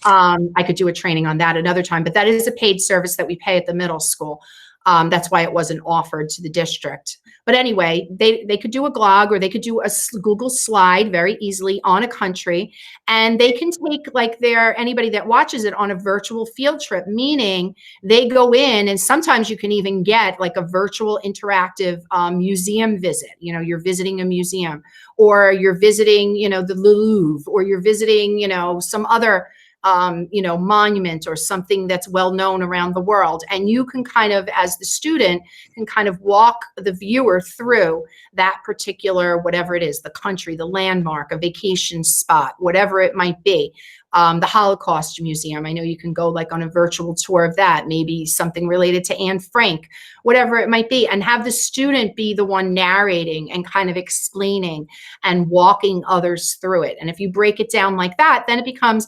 A: I could do a training on that another time, but that is a paid service that we pay at the middle school. That's why it wasn't offered to the district. But anyway, they could do a glog, or they could do a Google slide very easily on a country, and they can take like anybody that watches it on a virtual field trip, meaning they go in, and sometimes you can even get like a virtual interactive museum visit. You're visiting a museum, or you're visiting, the Louvre, or you're visiting, some other monument or something that's well known around the world. And you can kind of, as the student, can kind of walk the viewer through that particular, whatever it is, the country, the landmark, a vacation spot, whatever it might be. The Holocaust Museum. I know you can go like on a virtual tour of that, maybe something related to Anne Frank, whatever it might be, and have the student be the one narrating and kind of explaining and walking others through it. And if you break it down like that, then it becomes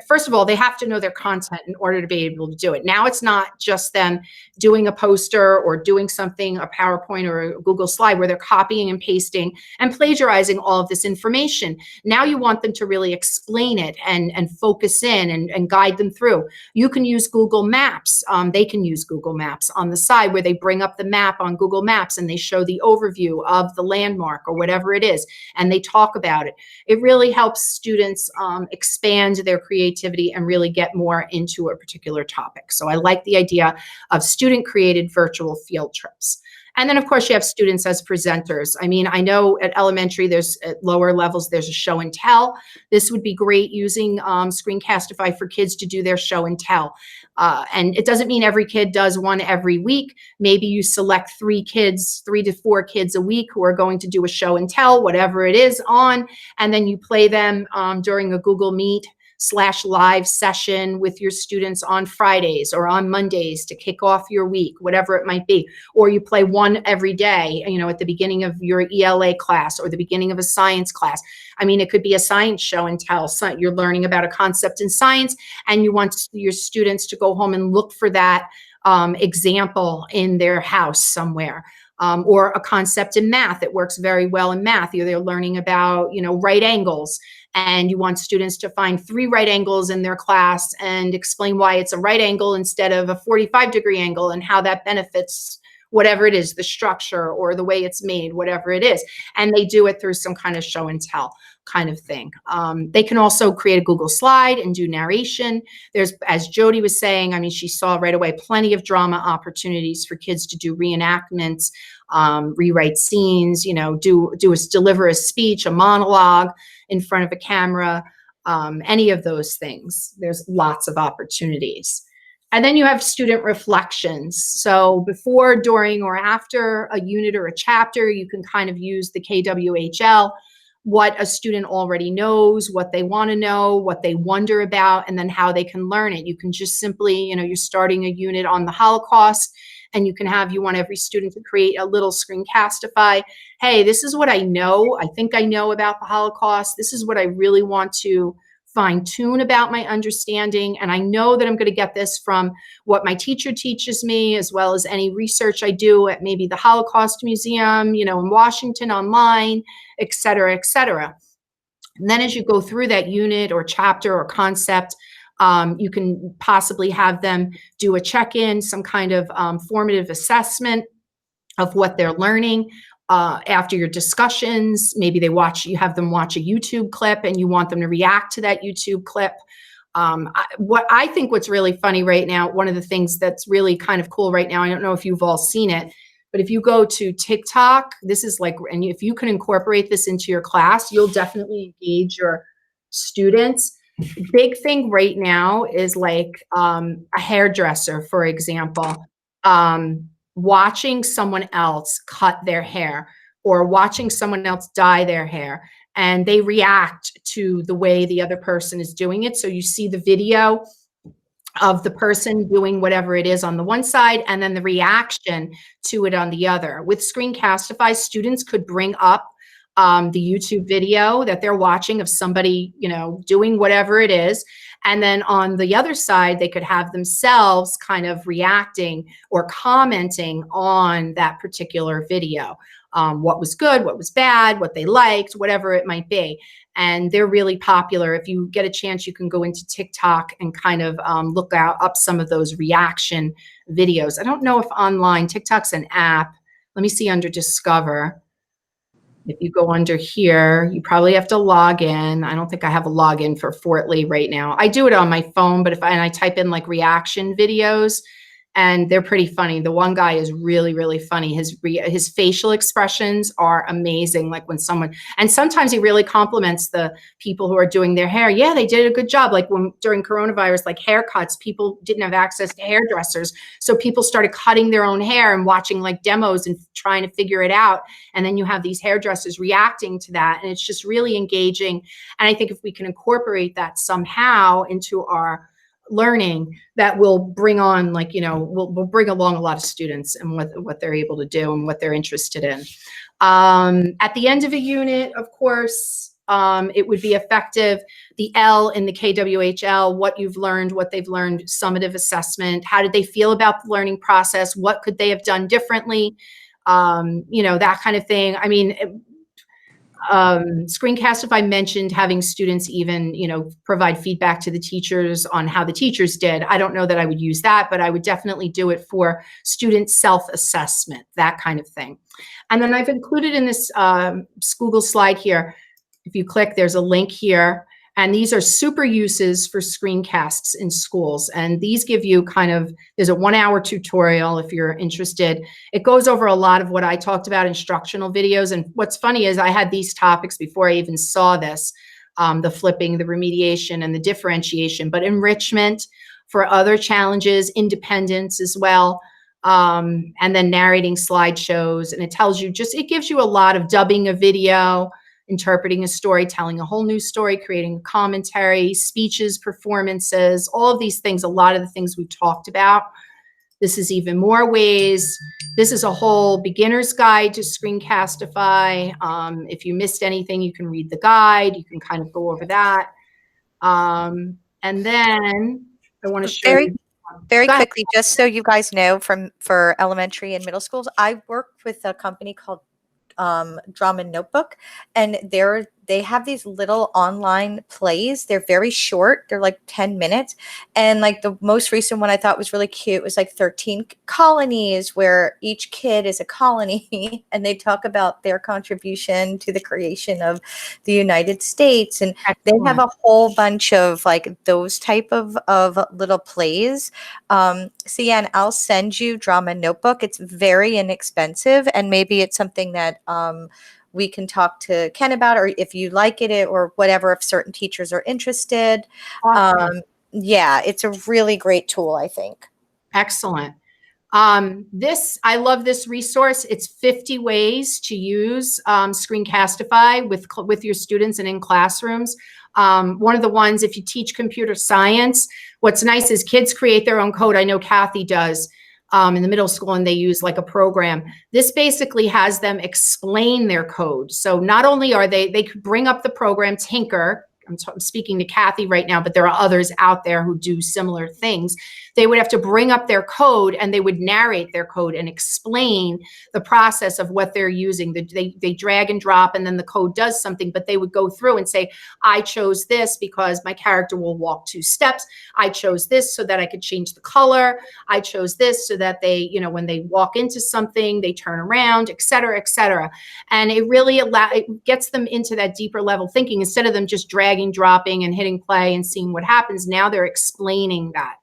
A: first of all, they have to know their content in order to be able to do it. Now it's not just them doing a poster or doing something, a PowerPoint or a Google slide where they're copying and pasting and plagiarizing all of this information. Now you want them to really explain it and focus in and guide them through. You can use Google Maps. They can use Google Maps on the side where they bring up the map on Google Maps and they show the overview of the landmark or whatever it is, and they talk about it. It really helps students expand their creativity and really get more into a particular topic. So I like the idea of student-created virtual field trips. And then, of course, you have students as presenters. I mean, I know at elementary, at lower levels, there's a show and tell. This would be great using Screencastify for kids to do their show and tell. And it doesn't mean every kid does one every week. Maybe you select 3 to 4 kids a week who are going to do a show and tell, whatever it is on, and then you play them during a Google Meet /live session with your students on Fridays or on Mondays to kick off your week, whatever it might be. Or you play one every day, at the beginning of your ELA class or the beginning of a science class. I mean, it could be a science show and tell. So you're learning about a concept in science and you want your students to go home and look for that example in their house somewhere. Or a concept in math. It works very well in math. They're learning about, right angles, and you want students to find 3 right angles in their class and explain why it's a right angle instead of a 45-degree angle and how that benefits whatever it is, the structure or the way it's made, whatever it is. And they do it through some kind of show and tell kind of thing. They can also create a Google slide and do narration. There's, as Jody was saying, I mean, she saw right away plenty of drama opportunities for kids to do reenactments, rewrite scenes, deliver a speech, a monologue in front of a camera, any of those things. There's lots of opportunities. And then you have student reflections. So before, during, or after a unit or a chapter, you can kind of use the KWHL, what a student already knows, what they want to know, what they wonder about, and then how they can learn it. You can just simply, you're starting a unit on the Holocaust, and you want every student to create a little Screencastify. Hey, this is what I know. I think I know about the Holocaust. This is what I really want to fine tune about my understanding. And I know that I'm going to get this from what my teacher teaches me, as well as any research I do at maybe the Holocaust Museum, you know, in Washington online, et cetera, et cetera. And then as you go through that unit or chapter or concept, you can possibly have them do a check-in, some kind of formative assessment of what they're learning. After your discussions, maybe you have them watch a YouTube clip and you want them to react to that YouTube clip. What I think what's really funny right now, one of the things that's really kind of cool right now, I don't know if you've all seen it, but if you go to TikTok, this is like, and if you can incorporate this into your class, you'll definitely engage your students. Big thing right now is like a hairdresser, for example, watching someone else cut their hair or watching someone else dye their hair, and they react to the way the other person is doing it. So you see the video of the person doing whatever it is on the one side and then the reaction to it on the other. With Screencastify, students could bring up the YouTube video that they're watching of somebody, you know, doing whatever it is. And then on the other side, they could have themselves kind of reacting or commenting on that particular video. What was good, what was bad, what they liked, whatever it might be. And they're really popular. If you get a chance, you can go into TikTok and kind of look up some of those reaction videos. I don't know if online, TikTok's an app. Let me see under Discover. If you go under here, you probably have to log in. I don't think I have a login for Fortly right now. I do it on my phone, but and I type in like reaction videos, and they're pretty funny. The one guy is really, really funny. His facial expressions are amazing. Like when someone, and sometimes he really compliments the people who are doing their hair. Yeah, they did a good job. Like when during coronavirus, like haircuts, people didn't have access to hairdressers. So people started cutting their own hair and watching like demos and trying to figure it out. And then you have these hairdressers reacting to that. And it's just really engaging. And I think if we can incorporate that somehow into our learning, that will bring on, like, you know, we'll bring along a lot of students and what they're able to do and what they're interested in. At the end of a unit, of course, it would be effective. The L in the KWHL, what you've learned, what they've learned, summative assessment. How did they feel about the learning process? What could they have done differently? You know, that kind of thing. I mean, Screencastify mentioned having students even, you know, provide feedback to the teachers on how the teachers did. I don't know that I would use that, but I would definitely do it for student self-assessment, that kind of thing. And then I've included in this Google slide here, if you click, there's a link here. And these are super uses for screencasts in schools. And these give you kind of, there's a 1-hour tutorial if you're interested. It goes over a lot of what I talked about, instructional videos. And what's funny is I had these topics before I even saw this, the flipping, the remediation, and the differentiation, but enrichment for other challenges, independence as well. And then narrating slideshows. And it tells you it gives you a lot of dubbing a video, interpreting a story, telling a whole new story, creating a commentary, speeches, performances, all of these things, a lot of the things we've talked about. This is even more ways. This is a whole beginner's guide to Screencastify. If you missed anything, you can read the guide. You can kind of go over that. And then I want to show you.
D: Very quickly, just so you guys know, for elementary and middle schools, I work with a company called Drama Notebook, and they have these little online plays. They're very short. They're like 10 minutes. And like the most recent one I thought was really cute was like 13 colonies, where each kid is a colony and they talk about their contribution to the creation of the United States. And they have a whole bunch of like those type of little plays. So yeah, and I'll send you Drama Notebook. It's very inexpensive, and maybe it's something that we can talk to Ken about, or if you like it or whatever, if certain teachers are interested.
A: Awesome.
D: Yeah, it's a really great tool, I think.
A: Excellent. I love this resource. It's 50 ways to use Screencastify with your students and in classrooms. One of the ones, if you teach computer science, what's nice is kids create their own code. I know Kathy does. In the middle school, and they use like a program. This basically has them explain their code. So not only are they could bring up the program, tinker, I'm speaking to Kathy right now, but there are others out there who do similar things. They would have to bring up their code and they would narrate their code and explain the process of what they're using. They drag and drop and then the code does something, but they would go through and say, I chose this because my character will walk 2 steps. I chose this so that I could change the color. I chose this so that they, you know, when they walk into something, they turn around, et cetera, et cetera. And it really it gets them into that deeper level thinking instead of them just dragging, dropping and hitting play and seeing what happens. Now they're explaining that.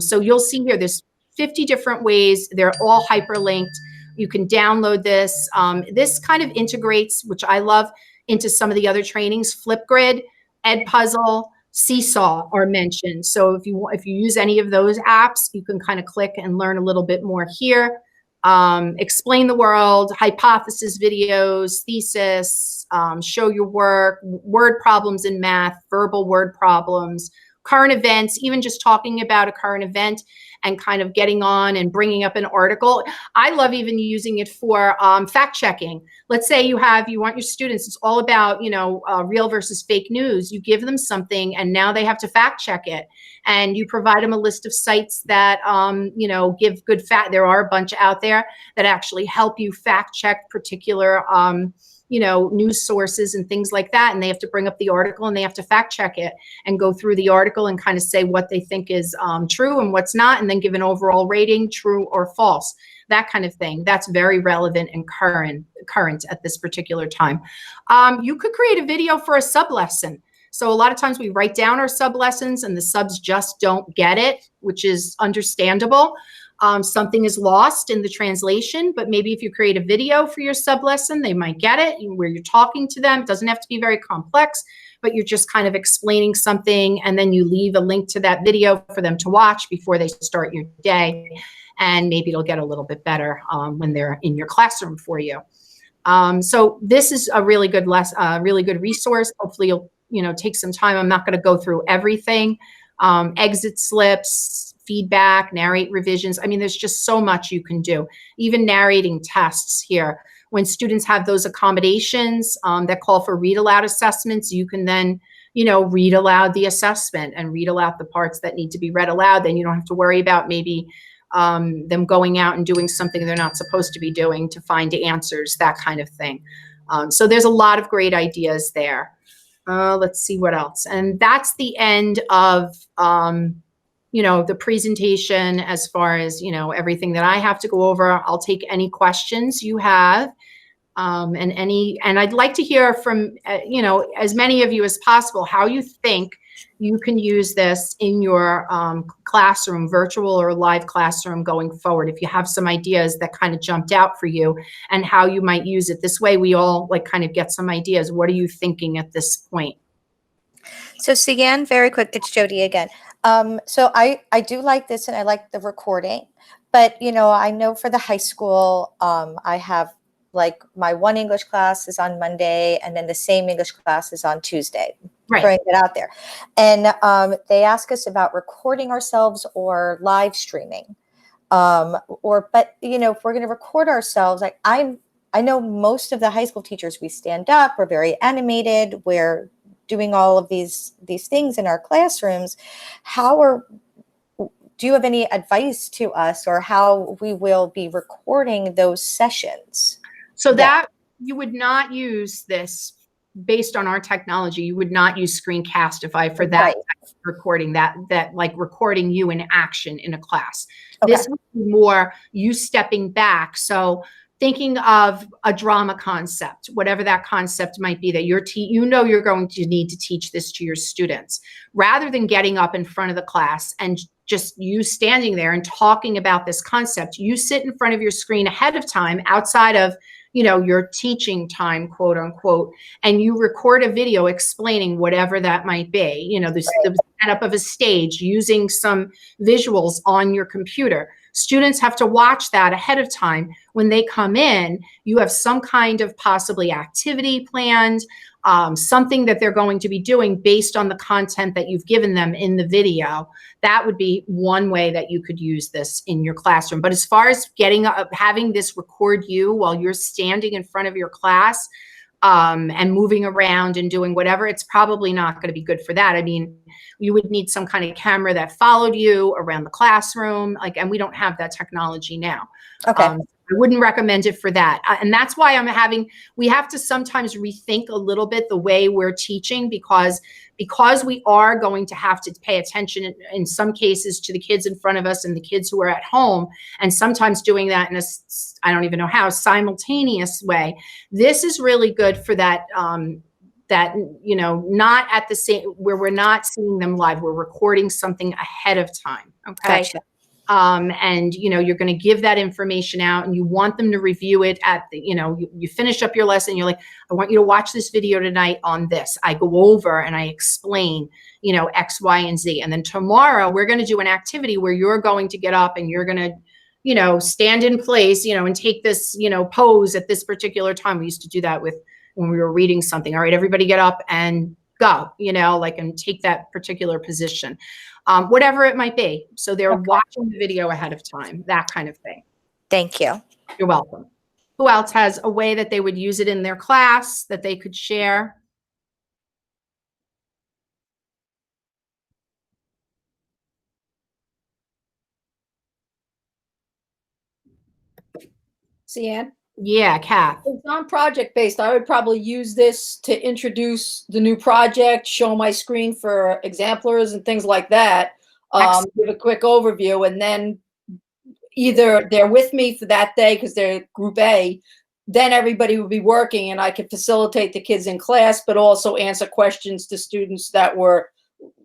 A: So you'll see here, there's 50 different ways. They're all hyperlinked. You can download this. This kind of integrates, which I love, into some of the other trainings. Flipgrid, Edpuzzle, Seesaw are mentioned. So if you use any of those apps, you can kind of click and learn a little bit more here. Explain the world, hypothesis videos, thesis, show your work, word problems in math, verbal word problems, current events, even just talking about a current event and kind of getting on and bringing up an article. I love even using it for fact checking. Let's say you want your students, it's all about, you know, real versus fake news. You give them something and now they have to fact check it. And you provide them a list of sites that, you know, give good fact. There are a bunch out there that actually help you fact check particular, you know, news sources and things like that. And they have to bring up the article and they have to fact check it and go through the article and kind of say what they think is true and what's not, and then give an overall rating, true or false, that kind of thing. That's very relevant and current at this particular time. You could create a video for a sub lesson. So a lot of times we write down our sub lessons and the subs just don't get it, which is understandable. Something is lost in the translation, but maybe if you create a video for your sub lesson, they might get it where you're talking to them. It doesn't have to be very complex, but you're just kind of explaining something and then you leave a link to that video for them to watch before they start your day. And maybe it'll get a little bit better when they're in your classroom for you. So this is a really good really good resource. Hopefully you'll, you know, take some time. I'm not going to go through everything. Exit slips, feedback, narrate revisions. I mean, there's just so much you can do. Even narrating tests here. When students have those accommodations that call for read aloud assessments, you can then, you know, read aloud the assessment and read aloud the parts that need to be read aloud. Then you don't have to worry about maybe them going out and doing something they're not supposed to be doing to find answers, that kind of thing. So there's a lot of great ideas there. Let's see what else. And that's the end of, you know, the presentation as far as, you know, everything that I have to go over. I'll take any questions you have. And I'd like to hear from, you know, as many of you as possible, how you think you can use this in your classroom, virtual or live classroom going forward. If you have some ideas that kind of jumped out for you and how you might use it. This way we all like kind of get some ideas. What are you thinking at this point?
D: So Sian, very quick, it's Jody again. So I do like this and I like the recording, but you know, I know for the high school, I have like my one English class is on Monday and then the same English class is on Tuesday.
A: Right.
D: Throwing it out there. And they ask us about recording ourselves or live streaming. But you know, if we're going to record ourselves, like I know most of the high school teachers, we stand up, we're very animated, we're doing all of these things in our classrooms. Do you have any advice to us or how we will be recording those sessions?
A: So that you would not use this based on our technology. You would not use Screencastify for that
D: Right.
A: type of recording, that like recording you in action in a class.
D: Okay.
A: This would be more you stepping back. So thinking of a drama concept, whatever that concept might be that you know you're going to need to teach this to your students, rather than getting up in front of the class and just you standing there and talking about this concept. You sit in front of your screen ahead of time outside of, you know, your teaching time, quote unquote, and you record a video explaining whatever that might be, you know, the setup of a stage using some visuals on your computer. Students have to watch that ahead of time. When they come in, you have some kind of possibly activity planned, something that they're going to be doing based on the content that you've given them in the video. That would be one way that you could use this in your classroom. But as far as getting having this record you while you're standing in front of your class, and moving around and doing whatever, it's probably not going to be good for that. I mean, you would need some kind of camera that followed you around the classroom, like, and we don't have that technology now.
D: Okay.
A: I wouldn't recommend it for that. And that's why we have to sometimes rethink a little bit the way we're teaching, because we are going to have to pay attention in some cases to the kids in front of us and the kids who are at home, and sometimes doing that in a, I don't even know how, simultaneous way. This is really good for that, that, you know, not at the same, where we're not seeing them live, we're recording something ahead of time. Okay.
D: Gotcha.
A: And, you know, you're going to give that information out and you want them to review it at the, you know, you finish up your lesson. You're like, I want you to watch this video tonight on this. I go over and I explain, you know, X, Y, and Z. And then tomorrow we're going to do an activity where you're going to get up and you're going to, you know, stand in place, you know, and take this, you know, pose at this particular time. We used to do that when we were reading something. All right, everybody get up and go, you know, like, and take that particular position. Whatever it might be. So they're watching the video ahead of time, that kind of thing.
D: Thank you.
A: You're welcome. Who else has a way that they would use it in their class that they could share?
F: Cian?
A: Yeah, Kath.
F: It's non-project based. I would probably use this to introduce the new project, show my screen for exemplars and things like that. Give a quick overview, and then either they're with me for that day because they're group A, then everybody would be working and I could facilitate the kids in class, but also answer questions to students that were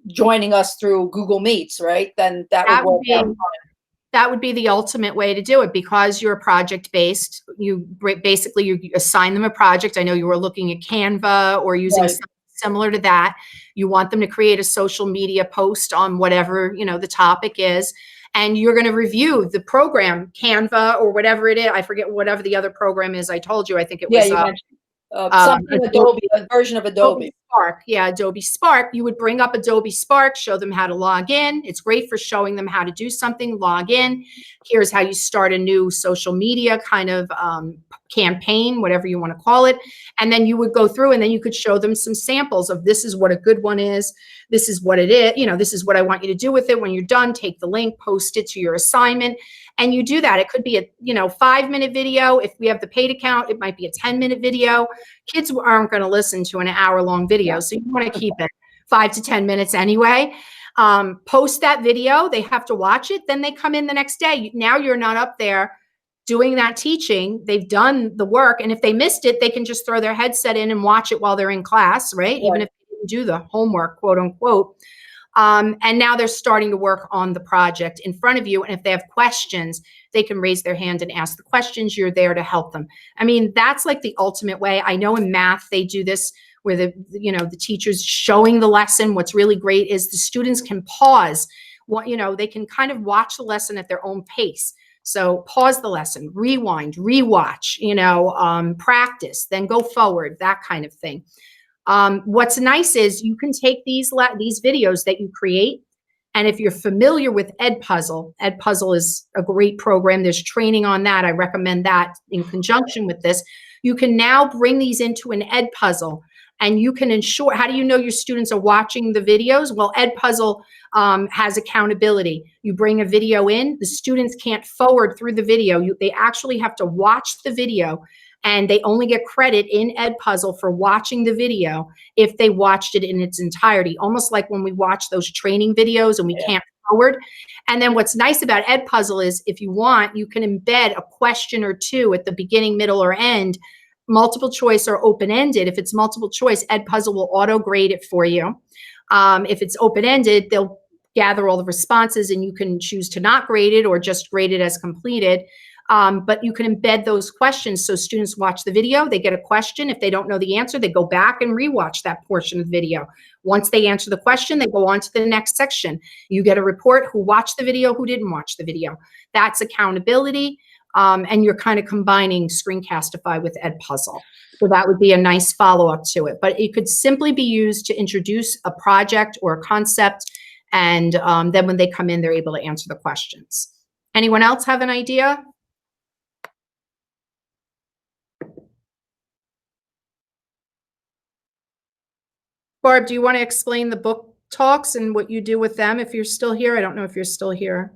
F: joining us through Google Meets, right? Then that would work out.
A: That would be the ultimate way to do it, because you're project-based. You basically, you assign them a project. I know you were looking at Canva or using something similar to that. You want them to create a social media post on whatever, you know, the topic is, and you're going to review the program, Canva or whatever it is. I forget whatever the other program is. I told you, I think it was
F: something Adobe, a version of Adobe.
A: Spark. Yeah, Adobe Spark. You would bring up Adobe Spark, show them how to log in. It's great for showing them how to do something, log in. Here's how you start a new social media kind of campaign, whatever you want to call it. And then you would go through and then you could show them some samples of, this is what a good one is. This is what it is. You know, this is what I want you to do with it. When you're done, take the link, post it to your assignment. And you do that. It could be a, you know, 5-minute video. If we have the paid account, it might be a 10-minute video. Kids aren't going to listen to an hour-long video. So you want to keep it 5 to 10 minutes anyway. Post that video. They have to watch it. Then they come in the next day. Now you're not up there doing that teaching. They've done the work. And if they missed it, they can just throw their headset in and watch it while they're in class, right? Even if they didn't do the homework, quote unquote. And now they're starting to work on the project in front of you. And if they have questions, they can raise their hand and ask the questions. You're there to help them. I mean, that's like the ultimate way. I know in math, they do this where the teacher's showing the lesson. What's really great is the students can pause. They can kind of watch the lesson at their own pace. So pause the lesson, rewind, rewatch, practice, then go forward, that kind of thing. What's nice is you can take these videos that you create, and if you're familiar with Edpuzzle is a great program. There's training on that. I recommend that in conjunction with this. You can now bring these into an Edpuzzle, and you can ensure, how do you know your students are watching the videos? Well, Edpuzzle has accountability. You bring a video in, the students can't forward through the video. They actually have to watch the video, and they only get credit in Edpuzzle for watching the video if they watched it in its entirety, almost like when we watch those training videos and we can't forward. And then what's nice about Edpuzzle is if you want, you can embed a question or two at the beginning, middle, or end, multiple choice or open-ended. If it's multiple choice, Edpuzzle will auto-grade it for you. If it's open-ended, they'll gather all the responses and you can choose to not grade it or just grade it as completed. But you can embed those questions so students watch the video, they get a question. If they don't know the answer, they go back and rewatch that portion of the video. Once they answer the question, they go on to the next section. You get a report who watched the video, who didn't watch the video. That's accountability. And you're kind of combining Screencastify with Edpuzzle. So that would be a nice follow-up to it. But it could simply be used to introduce a project or a concept. And then when they come in, they're able to answer the questions. Anyone else have an idea? Barb, do you want to explain the book talks and what you do with them if you're still here? I don't know if you're still here.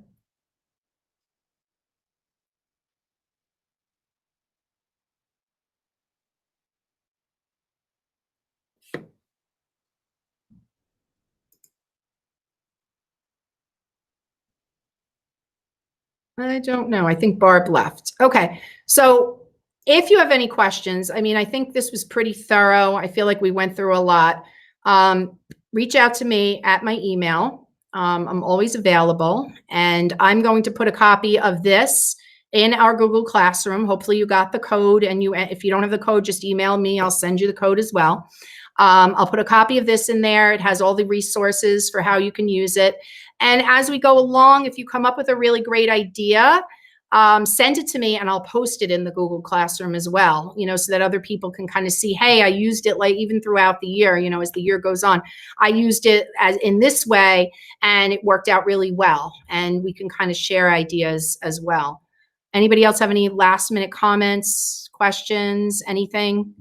A: I don't know. I think Barb left. Okay. So if you have any questions, I mean, I think this was pretty thorough. I feel like we went through a lot. Reach out to me at my email. I'm always available, and I'm going to put a copy of this in our Google Classroom. Hopefully you got the code, and if you don't have the code, just email me. I'll send you the code as well. I'll put a copy of this in there. It has all the resources for how you can use it. And as we go along, if you come up with a really great idea, send it to me and I'll post it in the Google Classroom as well, so that other people can kind of see, hey, I used it like even throughout the year, as the year goes on, I used it as in this way and it worked out really well. And we can kind of share ideas as well. Anybody else have any last minute comments, questions, anything?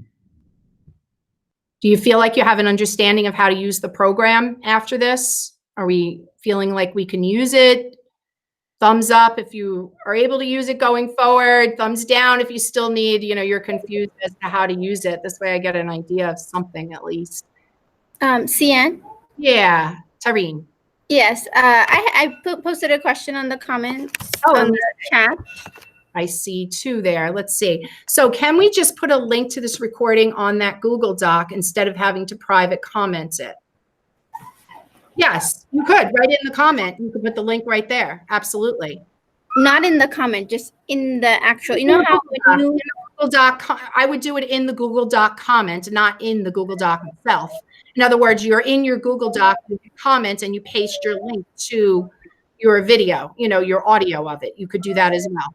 A: Do you feel like you have an understanding of how to use the program after this? Are we feeling like we can use it? Thumbs up if you are able to use it going forward. Thumbs down if you still need, you're confused as to how to use it. This way I get an idea of something at least.
G: Cian?
A: Yeah, Tareen.
G: Yes, I posted a question on the comments on the chat.
A: I see two there. Let's see. So can we just put a link to this recording on that Google Doc instead of having to private comment it? Yes, you could. Right in the comment. You could put the link right there. Absolutely.
G: Not in the comment, just in the actual, how when you...
A: Google Doc, I would do it in the Google Doc comment, not in the Google Doc itself. In other words, you're in your Google Doc, you comment and you paste your link to your video, your audio of it. You could do that as well.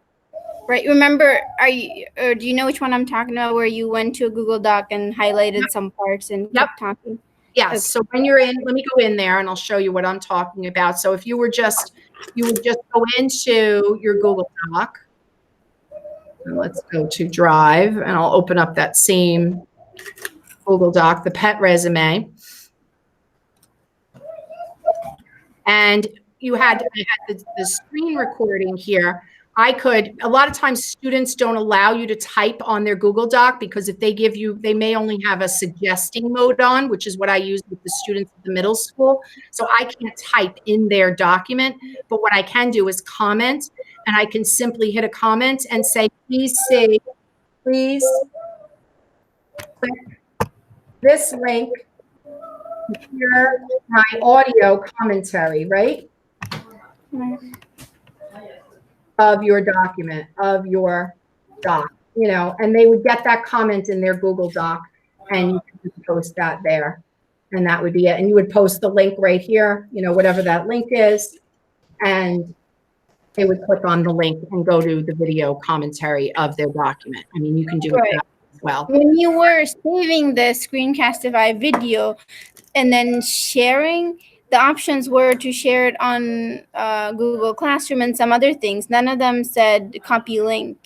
G: Right. Remember, do you know which one I'm talking about, where you went to a Google Doc and highlighted some parts and kept talking?
A: Yes.
G: Okay.
A: So when you're in, let me go in there and I'll show you what I'm talking about. So if you would just go into your Google Doc. And let's go to Drive and I'll open up that same Google Doc, the pet resume. And I had the screen recording here. A lot of times students don't allow you to type on their Google Doc because if they they may only have a suggesting mode on, which is what I use with the students at the middle school. So I can't type in their document, but what I can do is comment, and I can simply hit a comment and say, please click this link to hear my audio commentary, right? Of your document, of your doc, and they would get that comment in their Google Doc and you can just post that there. And that would be it. And you would post the link right here, whatever that link is. And they would click on the link and go to the video commentary of their document. I mean, you can do it that as well.
G: When you were saving the Screencastify video and then sharing, the options were to share it on Google Classroom and some other things. None of them said copy link.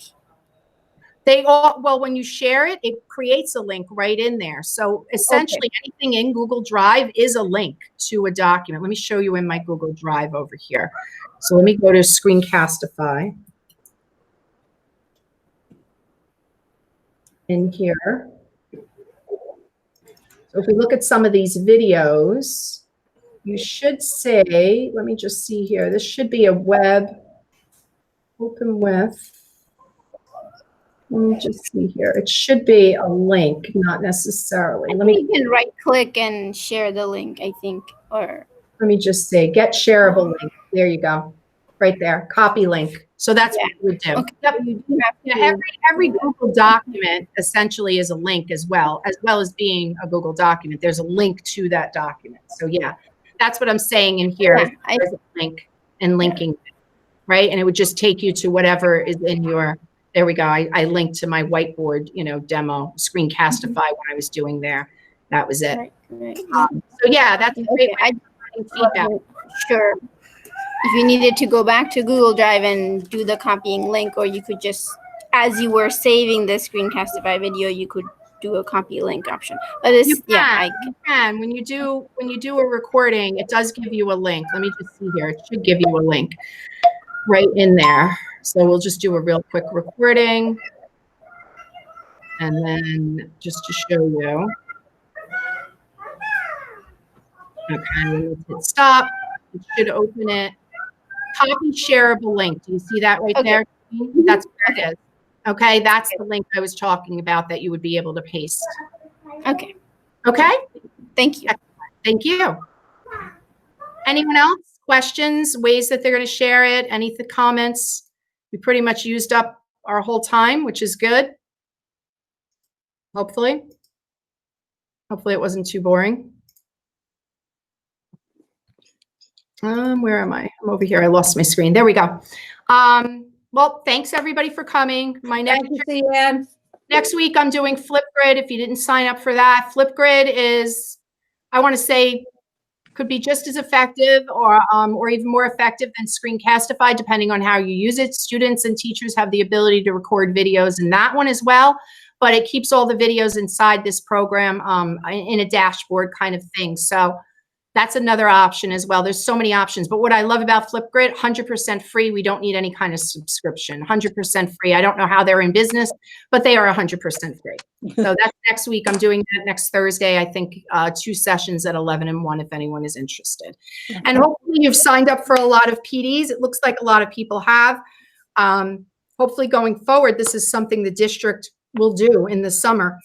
A: When you share it, it creates a link right in there. So essentially anything in Google Drive is a link to a document. Let me show you in my Google Drive over here. So let me go to Screencastify. In here. So if we look at some of these videos, you should say, let me just see here. This should be a web open with. Let me just see here. It should be a link, not necessarily.
G: You can right click and share the link, I think. Or
A: let me just say get shareable link. There you go. Right there. Copy link. So that's what you would do. Okay. Yep. Every Google document essentially is a link as well as being a Google document. There's a link to that document. So yeah. That's what I'm saying in here. Yeah, there's a link and linking, right? And it would just take you to whatever is in your, there we go. I linked to my whiteboard, demo, Screencastify when I was doing there. That was it.
G: Right.
A: So yeah, that's a great way of feedback.
G: Sure. If you needed to go back to Google Drive and do the copying link, or you could just, as you were saving the Screencastify video, you could do a copy link option. But it's,
A: You can. When you do a recording, it does give you a link. Let me just see here. It should give you a link right in there. So we'll just do a real quick recording. And then just to show you. Okay, let's hit stop. It should open it. Copy shareable link. Do you see that right there? That's what it is. Okay, that's the link I was talking about that you would be able to paste.
G: Okay.
A: Okay?
G: Thank you.
A: Thank you. Anyone else? Questions, ways that they're going to share it? Any comments? We pretty much used up our whole time, which is good. Hopefully. Hopefully it wasn't too boring. Where am I? I'm over here. I lost my screen. There we go. Well, thanks everybody for coming. Next week I'm doing Flipgrid. If you didn't sign up for that, Flipgrid is, I want to say, could be just as effective or even more effective than Screencastify, depending on how you use it. Students and teachers have the ability to record videos in that one as well, but it keeps all the videos inside this program in a dashboard kind of thing. So that's another option as well. There's so many options. But what I love about Flipgrid, 100% free. We don't need any kind of subscription. 100% free. I don't know how they're in business, but they are 100% free. So that's next week. I'm doing that next Thursday. I think 2 sessions at 11 and 1 if anyone is interested. Okay. And hopefully you've signed up for a lot of PDs. It looks like a lot of people have. Hopefully going forward, this is something the district will do in the summer,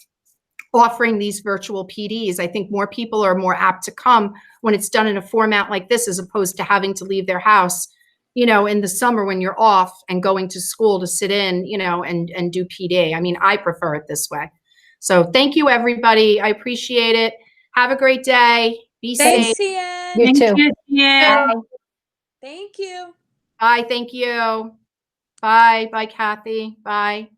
A: offering these virtual PDs. I think more people are more apt to come when it's done in a format like this, as opposed to having to leave their house, in the summer when you're off and going to school to sit in, and do PD. I mean, I prefer it this way. So thank you, everybody. I appreciate it. Have a great day. Be safe.
E: Thanks, Ian.
D: You too.
E: Bye. Thank you.
A: Bye. Thank you. Bye. Bye, Kathy. Bye.